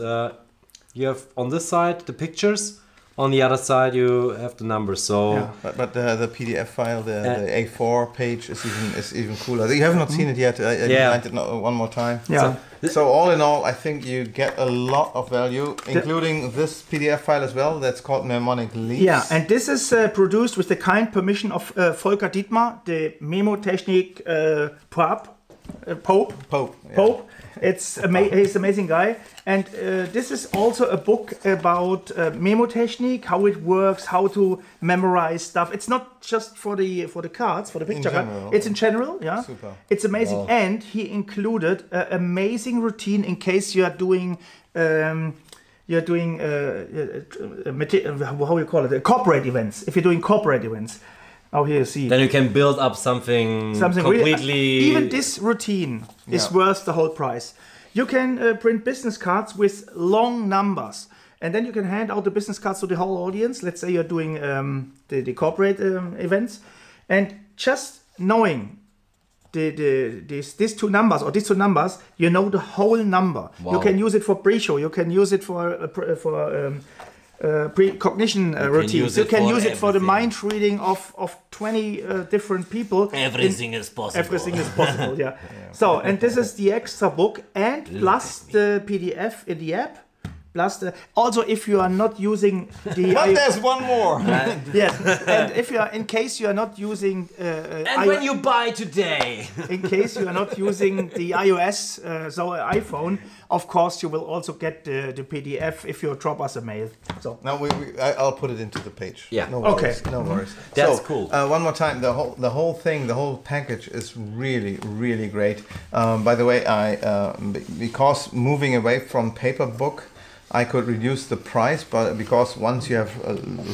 Speaker 2: You have on this side the pictures, on the other side you have the numbers. So,
Speaker 1: but the PDF file, the A4 page is even cooler. You have not seen it yet. I designed it one more time.
Speaker 3: Yeah.
Speaker 1: So all in all, I think you get a lot of value, including this PDF file as well. That's called Mnemonic Leaves.
Speaker 3: Yeah, and this is produced with the kind permission of Volker Dietmar, the Memotechnik Pope. He's an amazing guy, and this is also a book about memotechnique, how it works, how to memorize stuff. It's not just for the cards, for the picture card. It's in general,
Speaker 1: Super.
Speaker 3: It's amazing, and he included an amazing routine in case you are doing you're doing how you call it, corporate events. If you're doing corporate events, now here you see.
Speaker 2: Then you can build up something completely.
Speaker 3: Even this routine is worth the whole price. You can print business cards with long numbers, and then you can hand out the business cards to the whole audience. Let's say you're doing the corporate events, and just knowing these two numbers or these two numbers, you know the whole number. Wow. You can use it for pre-show. You can use it for precognition routines. You can use it for the mind reading of 20 different people.
Speaker 2: Everything is possible.
Speaker 3: Everything is possible, yeah. So, and this is the extra book, and plus the PDF in the app. Plus the, also if you are not using the...
Speaker 1: But there's one more!
Speaker 3: Yes, and if you are, in case you are not using...
Speaker 2: and when you buy today!
Speaker 3: In case you are not using the iOS, so iPhone, of course you will also get the PDF if you drop us a mail. So
Speaker 1: now I'll put it into the page.
Speaker 2: Yeah.
Speaker 1: No worries.
Speaker 3: Okay.
Speaker 1: No worries.
Speaker 2: That's cool.
Speaker 1: One more time, the whole thing, the whole package is really great. By the way, because moving away from paper book, I could reduce the price, but because once you have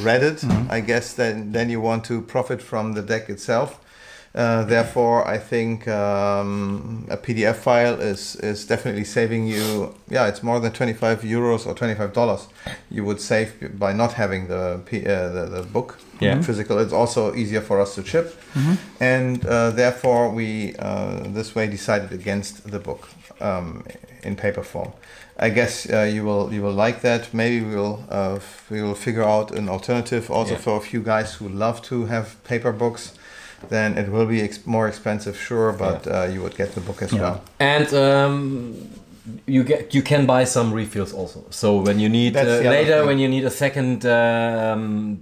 Speaker 1: read it, I guess then you want to profit from the deck itself. Therefore, I think a PDF file is definitely saving you. Yeah, it's more than 25 euros or $25 you would save by not having the book physical. It's also easier for us to ship, and therefore we this way decided against the book in paper form. I guess you will like that. Maybe we will figure out an alternative also for a few guys who love to have paper books. Then it will be more expensive, sure, but you would get the book as well.
Speaker 2: And you can buy some refills also. So when you need later, when you need a second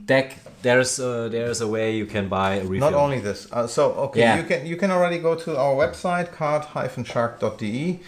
Speaker 2: deck, there's a way you can buy a refill.
Speaker 1: Not only this, you can already go to our website card-shark.de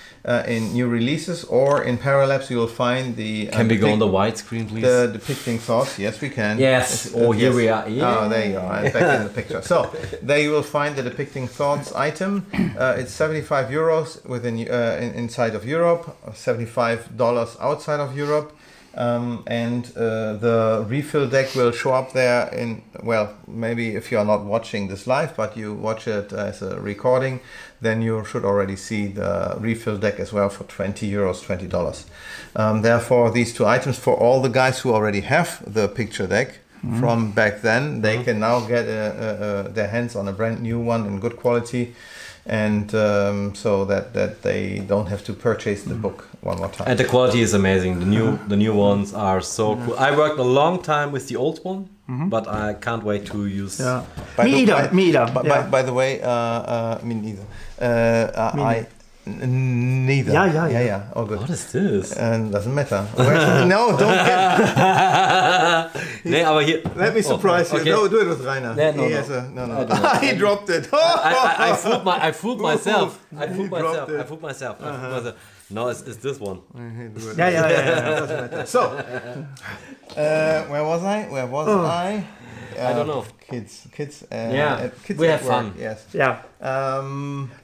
Speaker 1: in new releases, or in Paralabs you will find the.
Speaker 2: Can we go on the widescreen, please?
Speaker 1: The depicting thoughts. Yes, we can.
Speaker 2: Yes. Here we are. Yeah.
Speaker 1: Oh, there you are. I'm back in the picture. So there you will find the depicting thoughts item. It's 75 euros within inside of Europe, $75 outside of Europe. And the refill deck will show up there in, well, maybe if you are not watching this live, but you watch it as a recording, then you should already see the refill deck as well for 20 euros, $20. Therefore, these two items, for all the guys who already have the picture deck from back then, they can now get their hands on a brand new one in good quality. And so that they don't have to purchase the book one more time.
Speaker 2: And the quality is amazing. The new ones are so cool. I worked a long time with the old one, but I can't wait to use.
Speaker 3: Yeah. Me either.
Speaker 1: By the way, me neither. Neither. Yeah. All good.
Speaker 2: What is this?
Speaker 1: Doesn't matter. No, don't get.
Speaker 2: Nee, aber hier.
Speaker 1: Let me surprise you.
Speaker 2: Okay.
Speaker 1: No, do it with Rainer.
Speaker 2: No.
Speaker 1: He dropped it.
Speaker 2: I fooled myself. I fooled myself. No, it's this one.
Speaker 3: Yeah.
Speaker 1: Doesn't matter. So, where was I?
Speaker 2: I don't know.
Speaker 1: Kids.
Speaker 2: Kids
Speaker 1: We
Speaker 2: have fun.
Speaker 1: Yes.
Speaker 3: Yeah.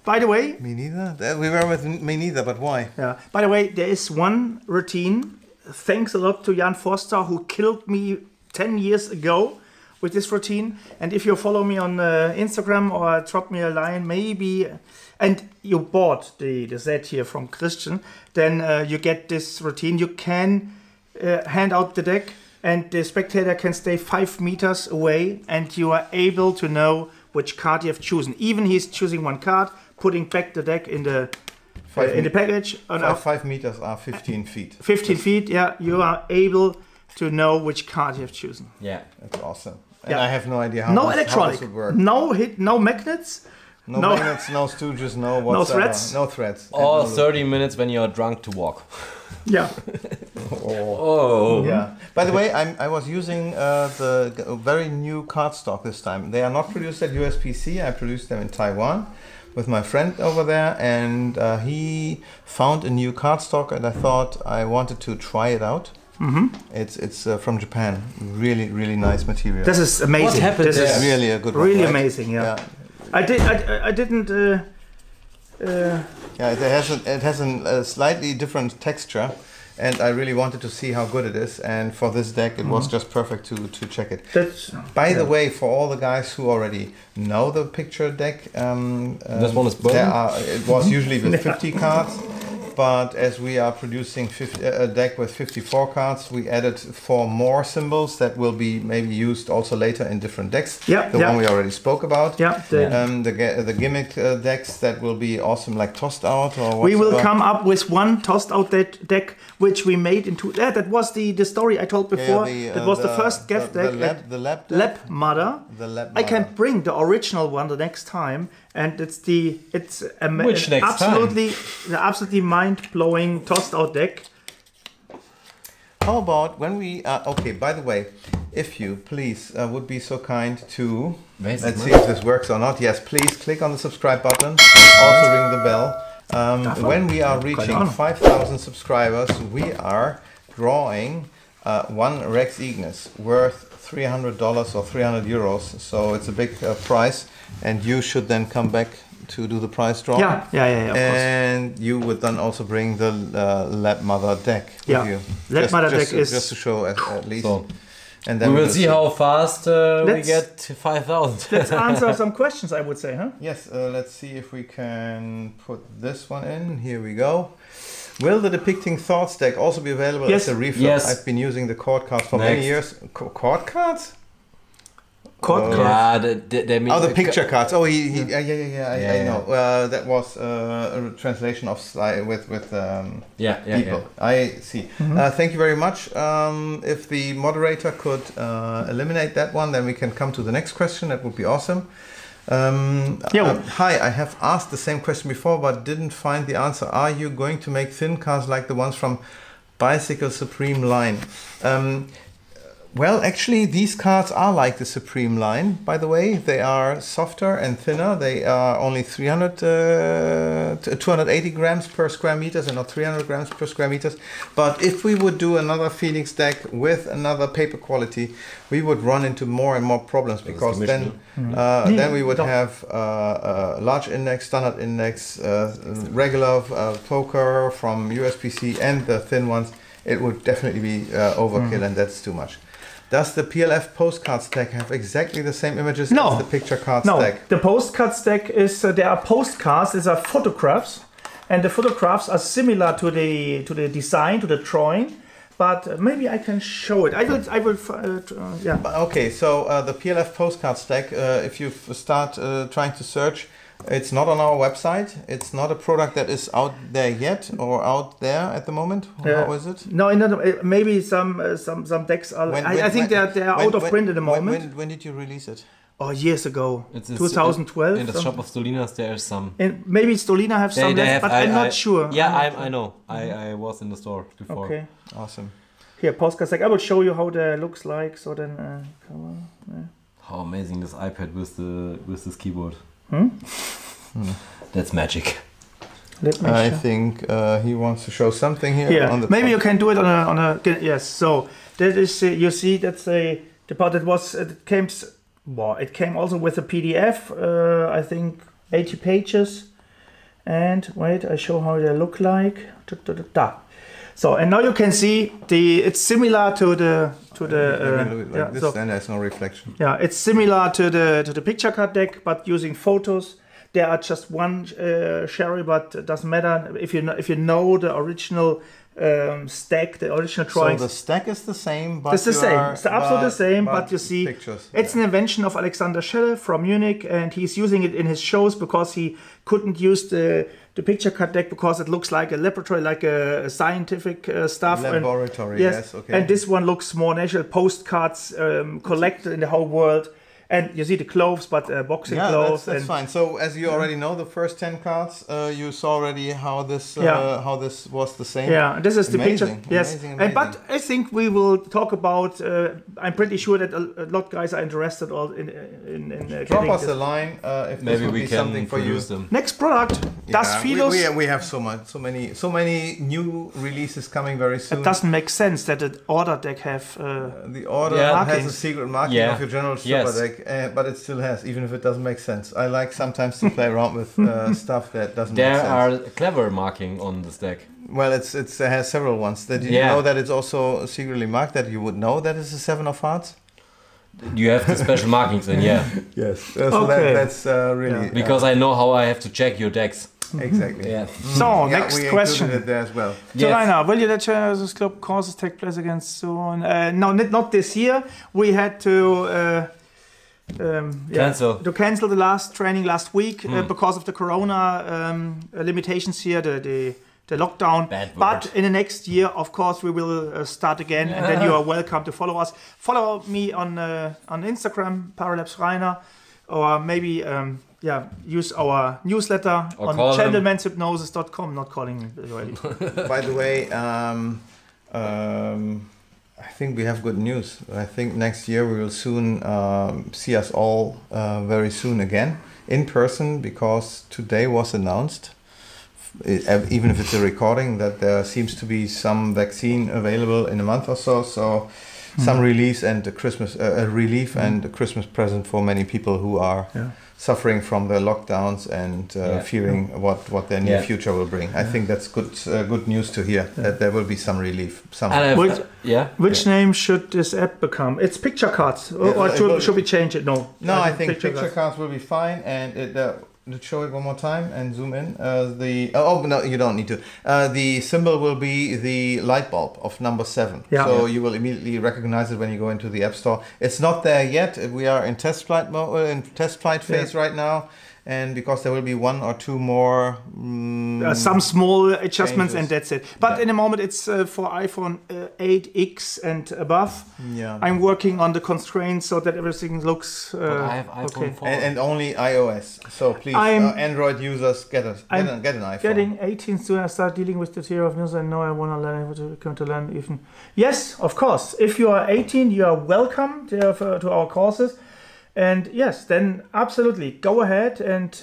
Speaker 3: By the way,
Speaker 1: me neither. We were with me neither, but why?
Speaker 3: Yeah. By the way, there is one routine. Thanks a lot to Jan Forster, who killed me 10 years ago with this routine. And if you follow me on Instagram or drop me a line, maybe, and you bought the set here from Christian, then you get this routine. You can hand out the deck, and the spectator can stay 5 meters away, and you are able to know which card you have chosen. Even he's choosing one card, putting back the deck in the package.
Speaker 1: 5 meters are 15 feet.
Speaker 3: 15 feet, yeah. You are able to know which card you have chosen.
Speaker 2: Yeah,
Speaker 1: that's awesome. And I have no idea how this would work.
Speaker 3: No magnets.
Speaker 1: No magnets, no stooges, no whatsoever. No threads.
Speaker 2: Or 30 minutes when you're drunk to walk.
Speaker 3: Yeah.
Speaker 2: Oh.
Speaker 1: Yeah. By the way, I was using the very new cardstock this time. They are not produced at USPC. I produced them in Taiwan with my friend over there, and he found a new cardstock, and I thought I wanted to try it out. It's from Japan. Really nice material.
Speaker 3: This is amazing.
Speaker 2: What happened?
Speaker 3: This is
Speaker 1: really a good one.
Speaker 3: Really
Speaker 1: right?
Speaker 3: amazing. Yeah. I didn't.
Speaker 1: Yeah, it has a slightly different texture. and I really wanted to see how good it is. And for this deck, it was just perfect to check it. By the way, for all the guys who already know the picture deck,
Speaker 2: this one is
Speaker 1: it was usually with 50 cards. But as we are producing a deck with 54 cards, we added 4 more symbols that will be maybe used also later in different decks. The one we already spoke about. The gimmick decks that will be awesome, like tossed out. Or
Speaker 3: we will come up with one tossed out deck which we made into. That was the story I told before. That was the first gift deck.
Speaker 1: The lab
Speaker 3: Mother. I can bring the original one the next time. And it's absolutely mind-blowing tossed-out deck.
Speaker 1: How about when we okay? By the way, if you please would be so kind to let's see if this works or not. Yes, please click on the subscribe button. Also ring the bell. When we are reaching 5,000 subscribers, we are drawing one Rex Ignis worth $300 or 300 euros. So it's a big prize. And you should then come back to do the prize draw.
Speaker 3: Of course.
Speaker 1: And you would then also bring the Lab Mother deck with you.
Speaker 3: Lab Mother deck is
Speaker 1: just to show at least.
Speaker 2: So,
Speaker 1: and then
Speaker 2: we will see how fast we get to 5,000.
Speaker 3: Let's answer some questions, I would say, huh?
Speaker 1: Yes. Let's see if we can put this one in. Here we go. Will the Depicting Thoughts deck also be available as a refill?
Speaker 2: Yes.
Speaker 1: I've been using the cord cards for many years. Cord cards?
Speaker 2: Yeah, they mean
Speaker 1: the picture cards. Oh, I know. That was a translation of with people.
Speaker 2: Yeah.
Speaker 1: I see. Thank you very much. If the moderator could eliminate that one, then we can come to the next question. That would be awesome. Hi, I have asked the same question before, but didn't find the answer. Are you going to make thin cards like the ones from Bicycle Supreme line? Well, actually, these cards are like the Supreme line, by the way. They are softer and thinner. They are only 280 grams per square meters and not 300 grams per square meters. But if we would do another Phoenix deck with another paper quality, we would run into more and more problems, because then we would have large index, standard index, regular poker from USPC, and the thin ones. It would definitely be overkill, and that's too much. Does the PLF postcards deck have exactly the same images as the picture cards deck?
Speaker 3: The postcards deck is there are postcards. These are photographs, and the photographs are similar to the design, to the drawing. But maybe I can show it. I will.
Speaker 1: Okay, so the PLF postcards deck. If you start trying to search, it's not on our website. It's not a product that is out there yet or out there at the moment. How is it?
Speaker 3: No, maybe some decks are. I think they are out of print at the moment.
Speaker 1: When did you release it?
Speaker 3: Oh, years ago. It's 2012.
Speaker 2: In the shop of Stolinas, there is some.
Speaker 3: And maybe Stolina have some, but I'm not sure.
Speaker 2: Yeah, I know. I was in the store before.
Speaker 3: Okay,
Speaker 1: awesome.
Speaker 3: Here, postcard deck. I will show you how that looks like. So then,
Speaker 2: how amazing this iPad with this keyboard. That's magic.
Speaker 1: I think he wants to show something here. On the
Speaker 3: maybe you can do it on a yes. So that is you see that's the part that was it came also with a PDF. I think 80 pages. And wait, I show how they look like. So and now you can see it's similar to the
Speaker 1: then there's no reflection.
Speaker 3: Yeah, it's similar to the picture card deck, but using photos. There are just one sherry, but it doesn't matter if you know the original stack, the original drawings.
Speaker 1: So the stack is the same, but
Speaker 3: it's the same. It's absolutely the same, but you see,
Speaker 1: pictures,
Speaker 3: it's an invention of Alexander Schell from Munich, and he's using it in his shows because he couldn't use the picture card deck because it looks like a laboratory, like a scientific stuff.
Speaker 1: Laboratory, yes, okay.
Speaker 3: And this one looks more natural, postcards collected in the whole world. And you see the clothes, but boxing clothes.
Speaker 1: That's fine. So as you already know, the first 10 cards, you saw already how this was the same.
Speaker 3: Yeah, this is the picture. Yes,
Speaker 1: amazing.
Speaker 3: But I think we will talk about. I'm pretty sure that a lot of guys are interested in
Speaker 1: drop us a line if
Speaker 2: maybe
Speaker 1: this
Speaker 2: we
Speaker 1: be
Speaker 2: can
Speaker 1: something for you.
Speaker 2: them.
Speaker 3: Next product. Das Philos.
Speaker 1: We have so many new releases coming very soon.
Speaker 3: It doesn't make sense that the order deck have
Speaker 1: the order has a secret marking of your general super deck. But it still has, even if it doesn't make sense. I like sometimes to play around with stuff that doesn't make sense.
Speaker 2: There are clever marking on this deck.
Speaker 1: Well, it has several ones. Did you know that it's also secretly marked, that you would know that it's a 7 of hearts?
Speaker 2: You have the special markings in, yeah.
Speaker 1: Yes. So that's really...
Speaker 2: Because I know how I have to check your decks.
Speaker 1: Exactly.
Speaker 3: Yeah. So, next question.
Speaker 1: It there as well.
Speaker 3: Yes. Rainer, will you let this club courses take place again soon? No, not this year. We had to... cancel the last training last week because of the corona limitations here, the lockdown. But in the next year, of course, we will start again, and then you are welcome to follow us. Follow me on Instagram, Paralabs Rainer, or maybe use our newsletter on channelmanshypnosis.com. Not calling already.
Speaker 1: By the way, I think we have good news. I think next year we will soon see us all very soon again in person, because today was announced, even if it's a recording, that there seems to be some vaccine available in a month or so. So some relief and a Christmas and a Christmas present for many people who are suffering from the lockdowns and fearing what their near future will bring. I think that's good news to hear, that there will be some relief.
Speaker 3: Which name should this app become? It's picture cards, or should we change it? No,
Speaker 1: I think picture cards will be fine, and let's show it one more time and zoom in. No, you don't need to. The symbol will be the light bulb of number 7. So you will immediately recognize it when you go into the App Store. It's not there yet. We are in test flight phase right now. And because there will be 1 or 2 more
Speaker 3: some small adjustments,
Speaker 1: changes.
Speaker 3: And that's it. But in a moment, it's for iPhone 8X and above. I'm working on the constraints so that everything looks
Speaker 2: I have iPhone 4.
Speaker 1: And only iOS. So please, Android users, get an iPhone.
Speaker 3: Getting 18 soon. I start dealing with the theory of news. I know I want to learn. Come to learn even. Yes, of course. If you are 18, you are welcome to our courses. And yes, then absolutely go ahead and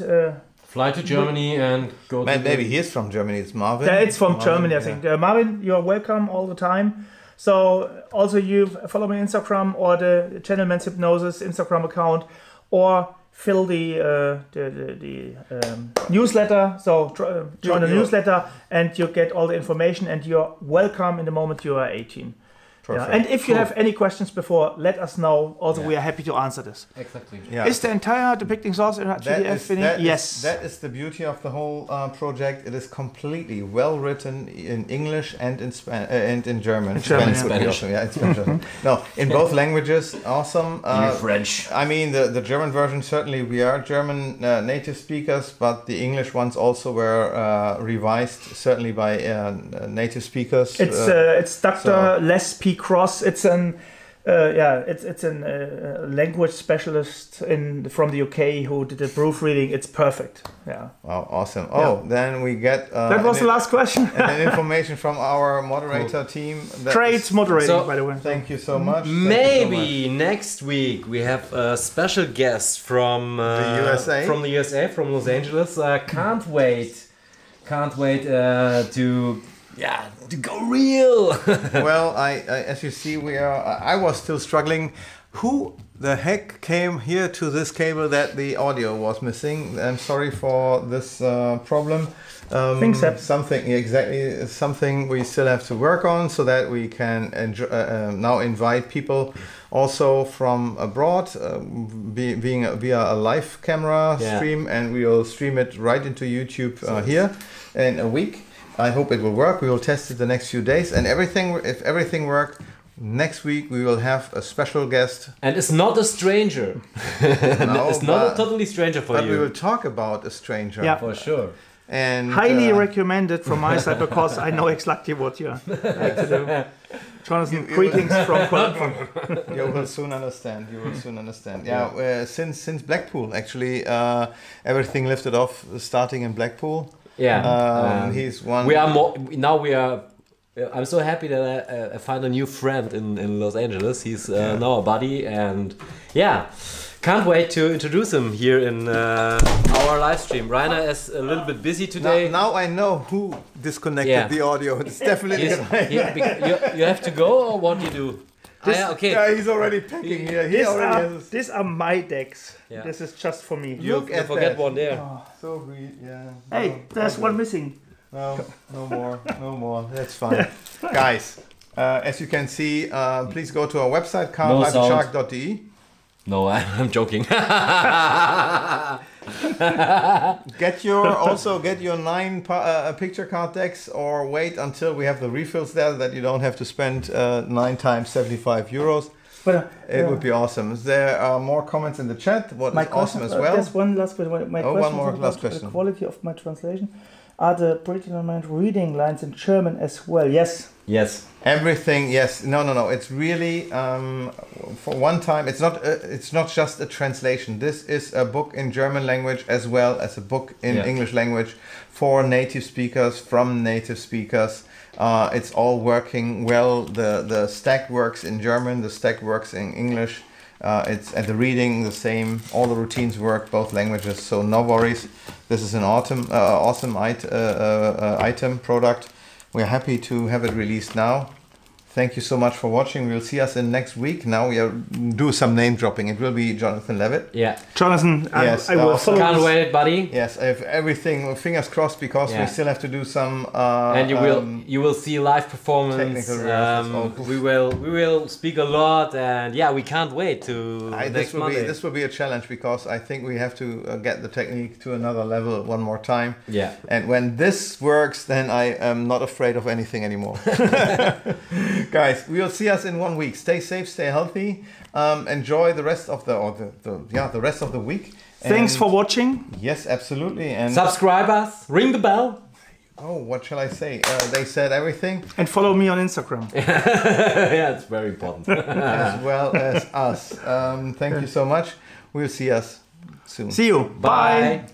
Speaker 2: fly to Germany and go.
Speaker 1: Maybe he is from Germany. It's Marvin.
Speaker 3: Yeah, it's from Germany, I think. Marvin, you are welcome all the time. So also you follow me on Instagram or the Channel Men's Hypnosis Instagram account, or fill the newsletter. So join the newsletter, and you get all the information. And you're welcome in the moment you are 18. And if you have any questions before, let us know. Also, we are happy to answer this.
Speaker 2: Exactly.
Speaker 3: Is the entire Depicting source in PDF? Yes.
Speaker 1: That is the beauty of the whole project. It is completely well written in English and in German.
Speaker 2: In Spanish.
Speaker 1: It's Spanish. No, in both languages. Awesome.
Speaker 2: French.
Speaker 1: I mean, the German version, certainly we are German native speakers, but the English ones also were revised, certainly by native speakers.
Speaker 3: It's Dr. Les P. Cross. It's an language specialist from the UK who did the proofreading. It's perfect. Yeah.
Speaker 1: Wow, awesome. Then we get
Speaker 3: that was the last question.
Speaker 1: And information from our moderator team.
Speaker 3: Great moderating, by the way.
Speaker 1: Thank you so much.
Speaker 2: Maybe next week we have a special guest from
Speaker 1: the USA.
Speaker 2: From the USA, from Los Angeles. Can't wait to go real.
Speaker 1: Well, as you see, I was still struggling. Who the heck came here to this cable that the audio was missing? I'm sorry for this problem.
Speaker 3: Things happen.
Speaker 1: Something we still have to work on, so that we can now invite people also from abroad, via a live camera stream, and we will stream it right into YouTube here in a week. I hope it will work. We will test it the next few days, and if everything worked, next week we will have a special guest.
Speaker 2: And it's not a stranger. It's not a totally stranger for you.
Speaker 1: But we will talk about a stranger.
Speaker 2: Yeah, for sure.
Speaker 1: And
Speaker 3: highly recommended from my side, because I know exactly what you like to do. Jonathan, greetings from Cologne.
Speaker 1: You will soon understand. Yeah, since Blackpool, actually, everything lifted off starting in Blackpool.
Speaker 2: Yeah,
Speaker 1: he's one.
Speaker 2: We are. I'm so happy that I found a new friend in Los Angeles. He's now a buddy, and can't wait to introduce him here in our live stream. Rainer is a little bit busy today.
Speaker 1: Now I know who disconnected the audio. It's definitely
Speaker 2: you have to go, or what do you do? Okay.
Speaker 1: Yeah, he's already packing here.
Speaker 3: These are my decks. Yeah. This is just for me.
Speaker 2: You forget one there.
Speaker 1: Oh, so great, yeah.
Speaker 3: Hey, there's one missing.
Speaker 1: No, no more. That's fine. Guys, as you can see, please go to our website, carlifeshark.de.
Speaker 2: No, I'm joking.
Speaker 1: Get your 9 picture card decks, or wait until we have the refills there, that you don't have to spend 9 times 75 euros. But, it would be awesome. There are more comments in the chat. What is awesome as well.
Speaker 3: Just one last question.
Speaker 1: One more last question.
Speaker 3: The quality of my translation. Are the British reading lines in German as well? Yes.
Speaker 2: Yes.
Speaker 1: Everything. Yes. No. It's really for one time. It's not just a translation. This is a book in German language as well as a book in English language for native speakers, from native speakers. It's all working well. The stack works in German. The stack works in English. It's at the reading the same. All the routines work both languages. So no worries. This is an awesome item product. We're happy to have it released now. Thank you so much for watching. We'll see us in next week. Now we do some name dropping. It will be Jonathan Levitt.
Speaker 2: Yeah.
Speaker 3: Jonathan,
Speaker 1: yes,
Speaker 3: I will follow.
Speaker 2: Can't wait, buddy.
Speaker 1: Yes, if everything, fingers crossed, because we still have to do some.
Speaker 2: And you will see live performance. We will speak a lot, and we can't wait to next Monday.
Speaker 1: This will be a challenge, because I think we have to get the technique to another level one more time.
Speaker 2: Yeah.
Speaker 1: And when this works, then I am not afraid of anything anymore. Guys, we will see us in 1 week. Stay safe, stay healthy. Enjoy the rest of the rest of the week.
Speaker 3: Thanks for watching.
Speaker 1: Yes, absolutely. And
Speaker 2: subscribe us, ring the bell.
Speaker 1: Oh, what shall I say? They said everything.
Speaker 3: And follow me on Instagram.
Speaker 2: Yeah, it's very important.
Speaker 1: As well as us. Thank you so much. We'll see us soon.
Speaker 3: See you. Bye.